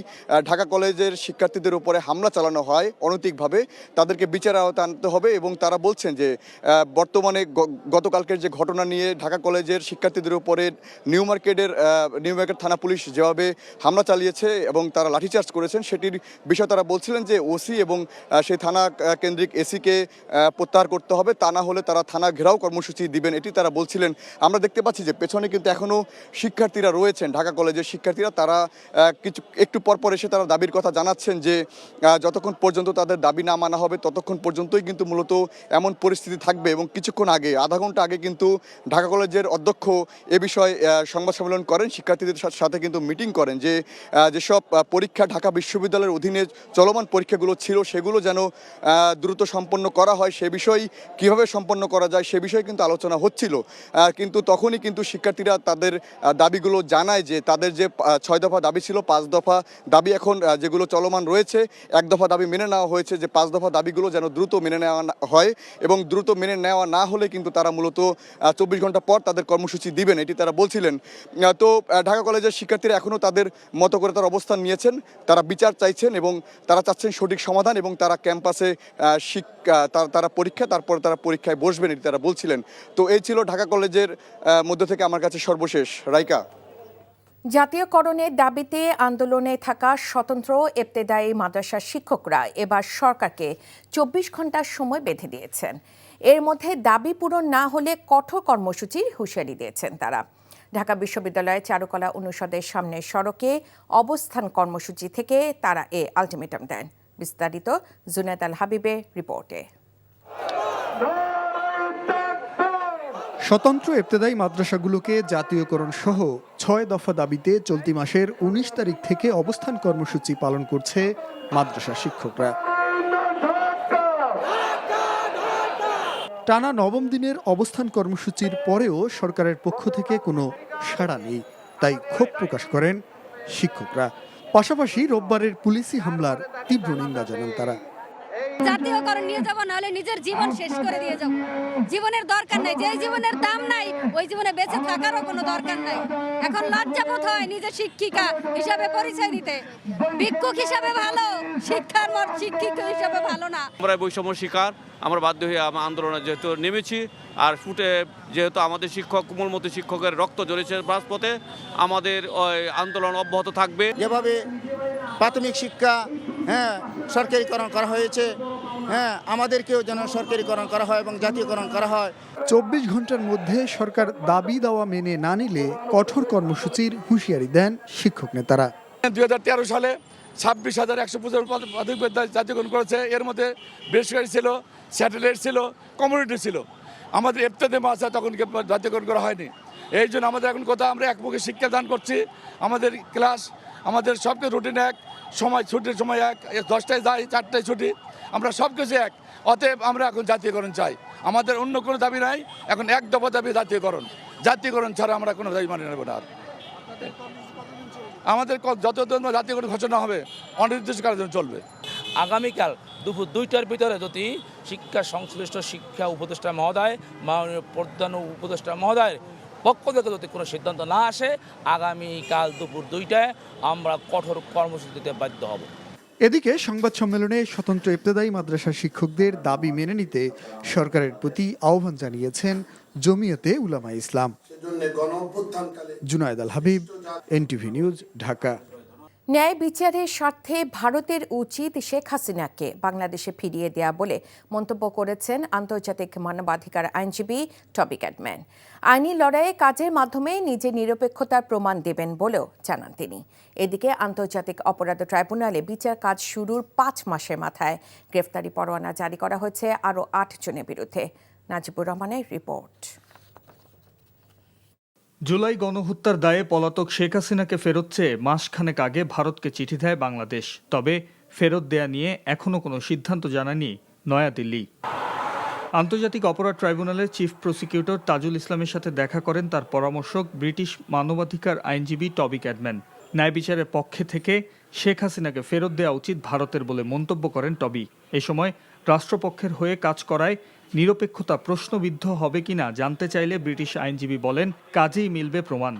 ঢাকা কলেজের শিক্ষার্থীদের উপরে হামলা চালানো হয় অনৈতিকভাবে, তাদেরকে বিচারের আওতায় আনতে হবে। এবং তারা বলছেন যে বর্তমানে গতকালকের যে ঘটনা নিয়ে ঢাকা কলেজের শিক্ষার্থীদের উপরে নিউ মার্কেট থানা পুলিশ যেভাবে হামলা চালিয়েছে এবং তারা লাঠিচার্জ করেছেন সেটির বিষয়ে তারা বলছিলেন যে ওসি এবং সেই থানা কেন্দ্রিক এসিকে প্রত্যাহার করতে হবে, তা না হলে তারা থানা ঘেরাও কর্মসূচি দিবেন, এটি তারা বলছিলেন। আমরা দেখতে পাচ্ছি যে পেছনে কিন্তু এখনও শিক্ষার্থীরা রয়েছেন, ঢাকা কলেজের শিক্ষার্থীরা। তারা একটু পরপর এসে তারা দাবির কথা জানাচ্ছেন যে যতক্ষণ পর্যন্ত তাদের দাবি না মানা হবে ততক্ষণ পর্যন্তই কিন্তু মূলত এমন পরিস্থিতি থাকবে। এবং কিছুক্ষণ আগে, আধা ঘন্টা আগে কিন্তু ঢাকা কলেজের অধ্যক্ষ এ বিষয়ে সংবাদ সম্মেলন করেন, শিক্ষার্থীদের সাথে কিন্তু মিটিং করেন যে যেসব পরীক্ষা ঢাকা বিশ্ববিদ্যালয়ের অধীনে চলমান পরীক্ষাগুলো ছিল সেগুলো যেন দ্রুত সম্পন্ন করা হয়, সে বিষয় কিভাবে সম্পন্ন করা যায় সে বিষয়ে কিন্তু আলোচনা হচ্ছিল। কিন্তু তখনই কিন্তু শিক্ষার্থীরা তাদের দাবিগুলো জানায় যে তাদের যে 6 দফা দাবি ছিল, 5 দফা দাবি এখন যেগুলো চলমান রয়েছে, 1 দফা দাবি মেনে নেওয়া হয়েছে, যে 5 দফা দাবিগুলো যেন দ্রুত মেনে নেওয়া হয়। এবং দ্রুত মেনে নেওয়া না হলে কিন্তু তারা মূলত 24 ঘন্টা পর তাদের কর্মসূচি দিবেন, এটি তারা বলছিলেন। তো ঢাকা কলেজের শিক্ষার্থীরা এখনও তাদের মতো করে তার অবস্থান নিয়েছেন, তারা বিচার চাইছেন এবং তারা চাচ্ছেন সঠিক সমাধান এবং তারা ক্যাম্পাসে তারা পরীক্ষা, তারপরে তারা পরীক্ষায় বসবেন, এটি তারা বলছিলেন। তো এই ছিল ঢাকা কলেজের মধ্য থেকে আমার কাছে সর্বশেষ। রাইকা। জাতীয়করণের দাবিতে আন্দোলনে থাকা স্বতন্ত্র ইবতেদায়ী মাদ্রাসার শিক্ষকরা এবার সরকারকে 24 ঘন্টার সময় বেঁধে দিয়েছেন। এর মধ্যে দাবি পূরণ না হলে কঠোর কর্মসূচির হুঁশিয়ারি দিয়েছেন তারা। ঢাকা বিশ্ববিদ্যালয়ের চারুকলা অনুষদের সামনের সড়কে অবস্থান কর্মসূচি থেকে তারা এ আলটিমেটাম দেন। বিস্তারিত জুনায়েদ আল হাবিবের রিপোর্টে। স্বতন্ত্র ইবতেদায়ী মাদ্রাসাগুলোকে জাতীয়করণ সহ 6 দফা দাবিতে চলতি মাসের 19 তারিখ থেকে অবস্থান কর্মসূচি পালন করছে মাদ্রাসা শিক্ষকরা। টানা 9ম দিনের অবস্থান কর্মসূচির পরেও সরকারের পক্ষ থেকে কোনো সাড়া নেই, তাই ক্ষোভ প্রকাশ করেন শিক্ষকরা। পাশাপাশি রোববারের পুলিশি হামলার তীব্র নিন্দা জানান তারা। জাতীয়করণ নিয়ে যাব, নাহলে নিজের জীবন শেষ করে দিয়ে যাব। জীবনের দরকার নাই, যে জীবনের দাম নাই ওই জীবনে বেঁচে থাকারও কোনো দরকার নাই। এখন লজ্জাবোধ হয় নিজে শিক্ষিকা হিসাবে পরিচয় দিতে। ভিক্ষুক হিসাবে ভালো, শিক্ষিক হিসাবে ভালো না। আমরা বৈষম্য শিকার, আমরা বাধ্য হয়ে আন্দোলনে যেহেতু নেমেছি, আর যেহেতু আমাদের শিক্ষক মূলমতি শিক্ষকের রক্ত ঝরেছে রাজপথে, আমাদের আন্দোলন অব্যাহত থাকবে। যেভাবে প্রাথমিক শিক্ষা সরকারিকরণ করা হয়েছে, আমাদেরকেও যেন সরকারিকরণ করা হয় এবং জাতীয়করণ করা হয়। 24 ঘন্টার মধ্যে সরকার দাবি দাওয়া মেনে না নিলে কঠোর কর্মসূচির হুঁশিয়ারি দেন শিক্ষক নেতারা। 2013 সালে 26,150 প্রাথমিক বিদ্যালয় জাতীয়করণ করেছে। এর মধ্যে বেসরকারি ছিল, স্যাটেলাইট ছিল, কমিউনিটি ছিল। আমাদের এফতেদে মাসা তখন জাতীয়করণ করা হয়নি। এই জন্য আমাদের এখন কথা, আমরা একমুখী শিক্ষা দান করছি। আমাদের ক্লাস, আমাদের সব কিছু রুটিন এক, সময় ছুটির সময় এক, 10টায় যাই, 4টায় ছুটি, আমরা সব কিছু এক। অতএব আমরা এখন জাতীয়করণ চাই। আমাদের অন্য কোনো দাবি নাই, এখন এক দফা দাবি জাতীয়করণ ছাড়া আমরা কোনো দাবি মানে নেব না। আমাদের যতদিন জাতীয়করণ ঘোষণা হবে অনির্দিষ্টকালের জন্য চলবে। আগামীকাল দুপুর 2টার ভিতরে যদি শিক্ষা সংশ্লিষ্ট শিক্ষা উপদেষ্টা মহোদয়, মাননীয় প্রধান উপদেষ্টা মহোদয়ের পক্ষ থেকে যদি কোনো সিদ্ধান্ত না আসে, আগামীকাল দুপুর 2টায় আমরা কঠোর কর্মসূচি দিতে বাধ্য হব। এদিকে সংবাদ সম্মেলনে স্বতন্ত্র ইবতেদায়ী মাদ্রাসার শিক্ষকদের দাবি মেনে নিতে সরকারের প্রতি আহ্বান জানিয়েছেন জমিয়তে উলামা ইসলাম। জুনায়েদ আল হাবিব, এনটিভি নিউজ, ঢাকা। ন্যায় বিচারের স্বার্থে ভারতের উচিত শেখ হাসিনাকে বাংলাদেশে ফিরিয়ে দেয়া বলে মন্তব্য করেছেন আন্তর্জাতিক মানবাধিকার আইনজীবী টবি ক্যাডম্যান। আইনি লড়াইয়ে কাজের মাধ্যমে নিজের নিরপেক্ষতার প্রমাণ দেবেন বলেও জানান তিনি। এদিকে আন্তর্জাতিক অপরাধ ট্রাইব্যুনালে বিচার কাজ শুরুর 5 মাসের মাথায় গ্রেফতারি পরোয়ানা জারি করা হয়েছে আরও 8 জনের বিরুদ্ধে। নাজিবুর রহমানের রিপোর্ট। জুলাই গণহত্যার দায়ে পলাতক শেখ হাসিনাকে ফেরত চেয়ে মাসখানেক আগে ভারতকে চিঠি দেয় বাংলাদেশ। তবে ফেরত দেয়া নিয়ে এখনও কোনো সিদ্ধান্ত জানায়নি নয়াদিল্লি। আন্তর্জাতিক অপরাধ ট্রাইব্যুনালের চিফ প্রসিকিউটর তাজুল ইসলামের সাথে দেখা করেন তার পরামর্শক ব্রিটিশ মানবাধিকার আইনজীবী টবি ক্যাডম্যান। ন্যায় বিচারের পক্ষে থেকে শেখ হাসিনাকে ফেরত দেওয়া উচিত ভারতের বলে মন্তব্য করেন টবি। এ সময় রাষ্ট্রপক্ষের হয়ে কাজ করায় নিরপেক্ষতা প্রশ্নবিদ্ধ হবে কিনা জানতে চাইলে ব্রিটিশ আইনজীবী বলেন, কাজেই মিলবে প্রমাণ।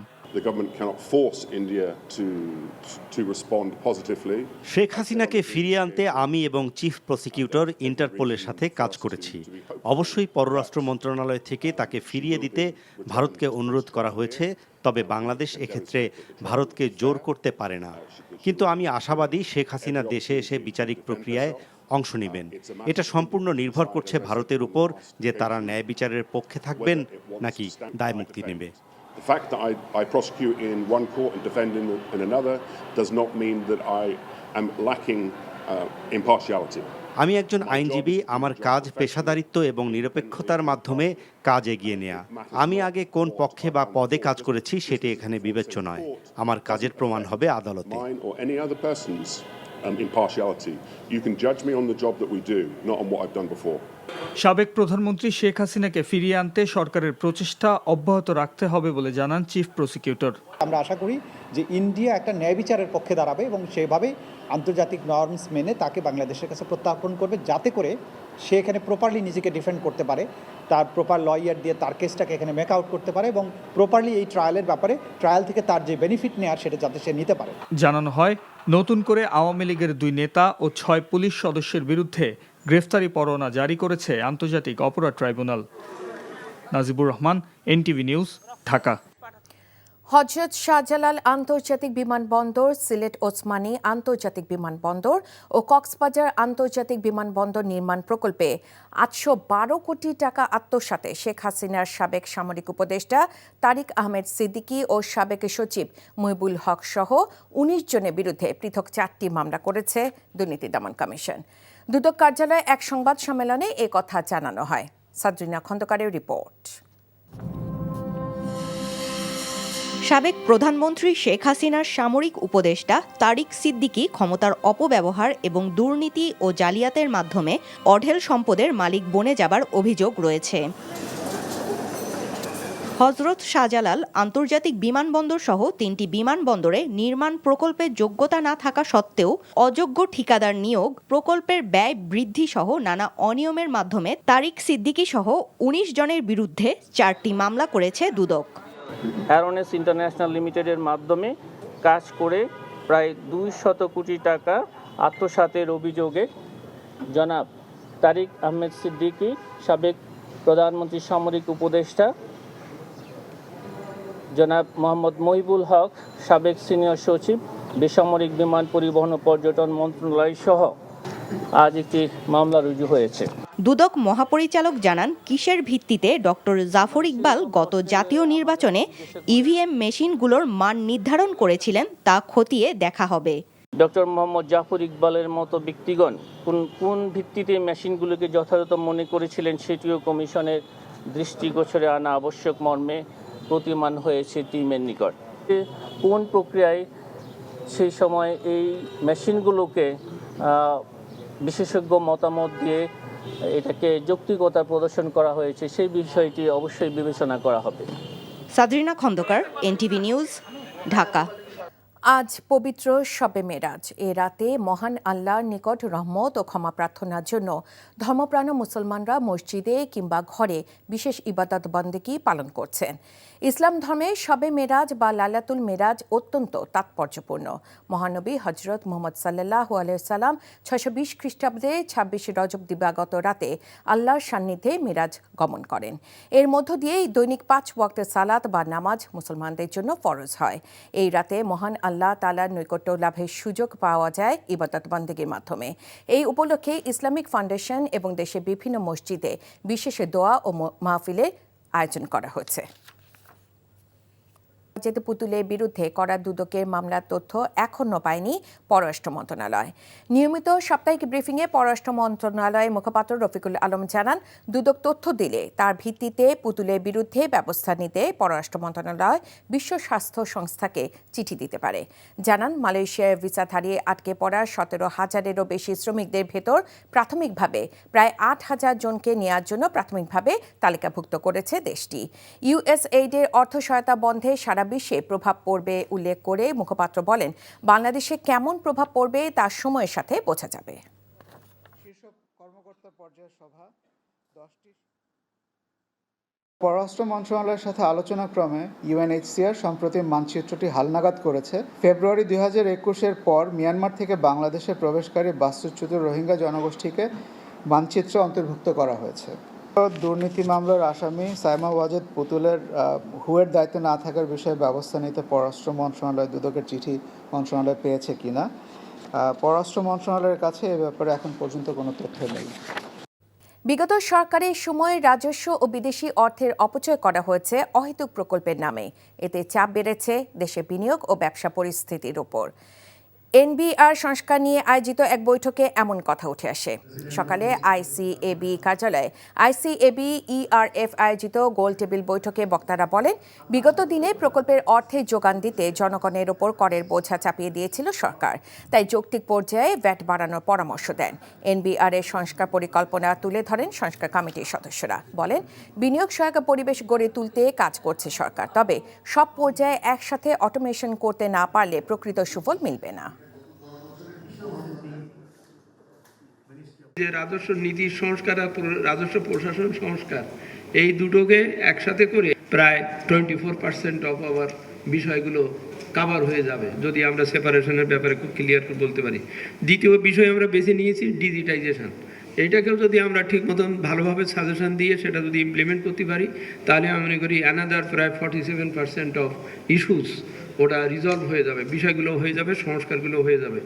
শেখ হাসিনাকে ফিরিয়ে আনতে আমি এবং চিফ প্রসিকিউটর ইন্টারপোলের সাথে কাজ করেছি। অবশ্যই পররাষ্ট্র মন্ত্রণালয় থেকে তাকে ফিরিয়ে দিতে ভারতকে অনুরোধ করা হয়েছে, তবে বাংলাদেশ এক্ষেত্রে ভারতকে জোর করতে পারে না। কিন্তু আমি আশাবাদী শেখ হাসিনা দেশে এসে বিচারিক প্রক্রিয়ায় অংশ নেবেন। এটা সম্পূর্ণ নির্ভর করছে ভারতের উপর যে তারা ন্যায় বিচারের পক্ষে থাকবেন নাকি দায়মুক্তি নেবে। The fact that I prosecute in one court and defend in another does not mean that I am lacking impartiality. আমি একজন আইনজীবী, আমার কাজ পেশাদারিত্ব এবং নিরপেক্ষতার মাধ্যমে কাজ এগিয়ে নেয়া। আমি আগে কোন পক্ষে বা পদে কাজ করেছি সেটি এখানে বিবেচ্য নয়। আমার কাজের প্রমাণ হবে আদালতে। Impartiality. You can judge me on the job that we do, not on what I've done before. সাবেক প্রধানমন্ত্রী শেখ হাসিনাকে ফিরিয়ে আনতে সরকারের প্রচেষ্টা অব্যাহত রাখতে হবে বলে জানান চিফ প্রসিকিউটর। আমরা আশা করি যে ইন্ডিয়া একটা ন্যায় বিচারের পক্ষে দাঁড়াবে এবং সেভাবেই আন্তর্জাতিক নর্মস মেনে তাকে বাংলাদেশের কাছে প্রত্যার্পণ করবে, যাতে করে সে এখানে প্রপারলি নিজেকে ডিফেন্ড করতে পারে, তার প্রপার লয়ার দিয়ে তার কেসটাকে এখানে মেক আউট করতে পারে এবং প্রপারলি এই ট্রায়ালের ব্যাপারে ট্রায়াল থেকে তার যে বেনিফিট নেওয়ার সেটা যাতে সে নিতে পারে। জানানো হয়, নতুন করে আওয়ামী লীগের 2 নেতা ও 6 পুলিশ সদস্যের বিরুদ্ধে গ্রেফতারি পরোয়ানা জারি করেছে আন্তর্জাতিক অপরাধ tribunal. Najibur Rahman, NTV news, Dhaka. Hazrat Shahjalal আন্তর্জাতিক বিমানবন্দর, সিলেট ওসমানী আন্তর্জাতিক বিমানবন্দর ও কক্সবাজার আন্তর্জাতিক বিমানবন্দর নির্মাণ প্রকল্পে 812 কোটি টাকা আত্মসাতে শেখ হাসিনার সাবেক সামরিক উপদেষ্টা তারিক আহমেদ সিদ্দিকী ও সাবেক সচিব মুহিবুল হক সহ 19 জনের বিরুদ্ধে পৃথক 4টি মামলা করেছে দুর্নীতি দমন কমিশন। দুদক কার্যালয়ে এক সংবাদ সম্মেলনে এ কথা জানানো হয়। সাদরিনা খন্দকারের রিপোর্ট। সাবেক প্রধানমন্ত্রী শেখ হাসিনার সামরিক উপদেষ্টা তারিক সিদ্দিকী ক্ষমতার অপব্যবহার এবং দুর্নীতি ও জালিয়াতের মাধ্যমে অঢেল সম্পদের মালিক বনে যাবার অভিযোগ রয়েছে। হজরত শাহজালাল আন্তর্জাতিক বিমানবন্দর সহ 3টি বিমানবন্দরে নির্মাণ প্রকল্পের যোগ্যতা না থাকা সত্ত্বেও অযোগ্য ঠিকাদার নিয়োগ, প্রকল্পের ব্যয় বৃদ্ধি সহ নানা অনিয়মের মাধ্যমে তারিক সিদ্দিকী সহ 19 জনের বিরুদ্ধে 4টি মামলা করেছে দুদক। অ্যারোনেস ইন্টারন্যাশনাল লিমিটেডের মাধ্যমে কাজ করে প্রায় 200 কোটি টাকা আত্মসাতের অভিযোগে জনাব তারিক আহমেদ সিদ্দিকী, সাবেক প্রধানমন্ত্রী সামরিক উপদেষ্টা, জনাব মোহাম্মদ মহিবুল হক, সাবেক সিনিয়র সচিব, বেসামরিক বিমান পরিবহন ও পর্যটন মন্ত্রণালয় সহ আজ একটি মামলা রুজু হয়েছে। দুদক মহাপরিচালক জানান, কিসের ভিত্তিতে ডক্টর জাফর ইকবাল গত জাতীয় নির্বাচনে ইভিএম মেশিনগুলোর মান নির্ধারণ করেছিলেন তা খতিয়ে দেখা হবে। ডক্টর মোহাম্মদ জাফর ইকবালের মতো ব্যক্তিগণ কোন ভিত্তিতে মেশিনগুলোকে যথাযথ মনে করেছিলেন সেটিও কমিশনের দৃষ্টিগোচরে আনা আবশ্যক মর্মে প্রতিমান হয়েছে টিমের নিকট। কোন প্রক্রিয়ায় সেই সময় এই মেশিনগুলোকে বিশেষজ্ঞ মতামত দিয়ে এটাকে যৌক্তিকতা প্রদর্শন করা হয়েছে সেই বিষয়টি অবশ্যই বিবেচনা করা হবে। সাদরিনা খন্দকার, এনটিভি নিউজ, ঢাকা। আজ পবিত্র শবে মেরাজ। এ রাতে মহান আল্লাহর নিকট রহমত ও ক্ষমা প্রার্থনার জন্য ধর্মপ্রাণ মুসলমানরা মসজিদে কিংবা ঘরে বিশেষ ইবাদত বন্দেগী পালন করছেন। ইসলাম ধর্মে শবে মেরাজ বা লাইলাতুল মেরাজ অত্যন্ত তাৎপর্যপূর্ণ। মহানবী হজরত মুহাম্মদ সাল্লাল্লাহু আলাইহি সাল্লাম 620 খ্রিস্টাব্দে 26 রজব দিবাগত রাতে আল্লাহর সান্নিধ্যে মেরাজ গমন করেন। এর মধ্য দিয়েই দৈনিক 5 ওয়াক্তের সালাত বা নামাজ মুসলমানদের জন্য ফরজ হয়। এই রাতে মহান আল্লাহ তাআলার নৈকট্য লাভের সুযোগ পাওয়া যায় ইবাদত বন্দেগীর মাধ্যমে। এই উপলক্ষে ইসলামিক ফাউন্ডেশন এবং দেশের বিভিন্ন মসজিদে বিশেষ দোয়া ও মাহফিলের আয়োজন করা হয়েছে। পুতুলের বিরুদ্ধে করা দুদকের মামলার তথ্য এখনো পায়নি পররাষ্ট্র মন্ত্রণালয়। নিয়মিত সাপ্তাহিক ব্রিফিংয়ে পররাষ্ট্র মন্ত্রণালয়ের মুখপাত্র রফিকুল আলম জানান, দুদক তথ্য দিলে তার ভিত্তিতে পুতুলের বিরুদ্ধে ব্যবস্থা নিতে পররাষ্ট্র মন্ত্রণালয় বিশ্ব স্বাস্থ্য সংস্থাকে চিঠি দিতে পারে। জানান, মালয়েশিয়ার ভিসাধারী আটকে পড়া 17,000-এরও বেশি শ্রমিকদের ভেতর প্রাথমিকভাবে প্রায় 8,000 জনকে নেওয়ার জন্য প্রাথমিকভাবে তালিকাভুক্ত করেছে দেশটি। ইউএসএইডের অর্থ সহায়তা বন্ধে সারা বিশ্বে প্রভাব পড়বে উল্লেখ করে মুখপাত্র বলেন, বাংলাদেশে কেমন প্রভাব পড়বে তা সময়ের সাথে বোঝা যাবে। শীর্ষ কর্মকর্তা পর্যায়ের সভা 10টি পররাষ্ট্র মন্ত্রণালয়ের সাথে আলোচনাক্রমে ইউএনএইচসিআর সম্প্রতি মানচিত্রটি হালনাগাদ করেছে। ফেব্রুয়ারি 2021-এর পর মিয়ানমার থেকে বাংলাদেশে প্রবেশকারী বাস্তুচ্যুত রোহিঙ্গা জনগোষ্ঠীকে মানচিত্রে অন্তর্ভুক্ত করা হয়েছে। দুর্নীতি মামলার আসামি সাইমা ওয়াজেদ পুতুলের হুয়ের দায়িত্বে না থাকার বিষয়ে ব্যবস্থা নিতে পররাষ্ট্র মন্ত্রণালয় দুদকের চিঠি মন্ত্রণালয় পেয়েছে কিনা, পররাষ্ট্র মন্ত্রণালয়ের কাছে এ ব্যাপারে এখন পর্যন্ত কোনো তথ্য নেই। বিগত সরকারের সময় রাজস্ব ও বিদেশি অর্থের অপচয় করা হয়েছে অহেতুক প্রকল্পের নামে। এতে চাপ বেড়েছে দেশে বিনিয়োগ ও ব্যবসা পরিস্থিতির উপর। এনবিআর সংস্কার নিয়ে আয়োজিত এক বৈঠকে এমন কথা উঠে আসে। সকালে আইসিএবি কার্যালয়ে আইসিএবি ইআরএফ আয়োজিত গোল টেবিল বৈঠকে বক্তারা বলেন, বিগত দিনে প্রকল্পের অর্থে যোগান দিতে জনগণের ওপর করের বোঝা চাপিয়ে দিয়েছিল সরকার। তাই যৌক্তিক পর্যায়ে ভ্যাট বাড়ানোর পরামর্শ দেন। এনবিআর এর সংস্কার পরিকল্পনা তুলে ধরেন সংস্কার কমিটির সদস্যরা। বলেন, বিনিয়োগ সহায়ক পরিবেশ গড়ে তুলতে কাজ করছে সরকার, তবে সব পর্যায়ে একসাথে অটোমেশন করতে না পারলে প্রকৃত সুফল মিলবে না। যে রাজস্ব নীতি সংস্কার আর রাজস্ব প্রশাসন সংস্কার, এই দুটোকে একসাথে করে প্রায় 24% অফ আওয়ার বিষয়গুলো কাভার হয়ে যাবে যদি আমরা সেপারেশনের ব্যাপারে খুব ক্লিয়ার করে বলতে পারি। দ্বিতীয় বিষয় আমরা বেছে নিয়েছি ডিজিটাইজেশন। এইটাকেও যদি আমরা ঠিক মতন ভালোভাবে সাজেশন দিয়ে সেটা যদি ইমপ্লিমেন্ট করতে পারি, তাহলে আমি মনে করি অ্যানাদার প্রায় 47% অফ ইস্যুস ওটা রিজলভ হয়ে যাবে, বিষয়গুলো হয়ে যাবে, সংস্কারগুলো হয়ে যাবে।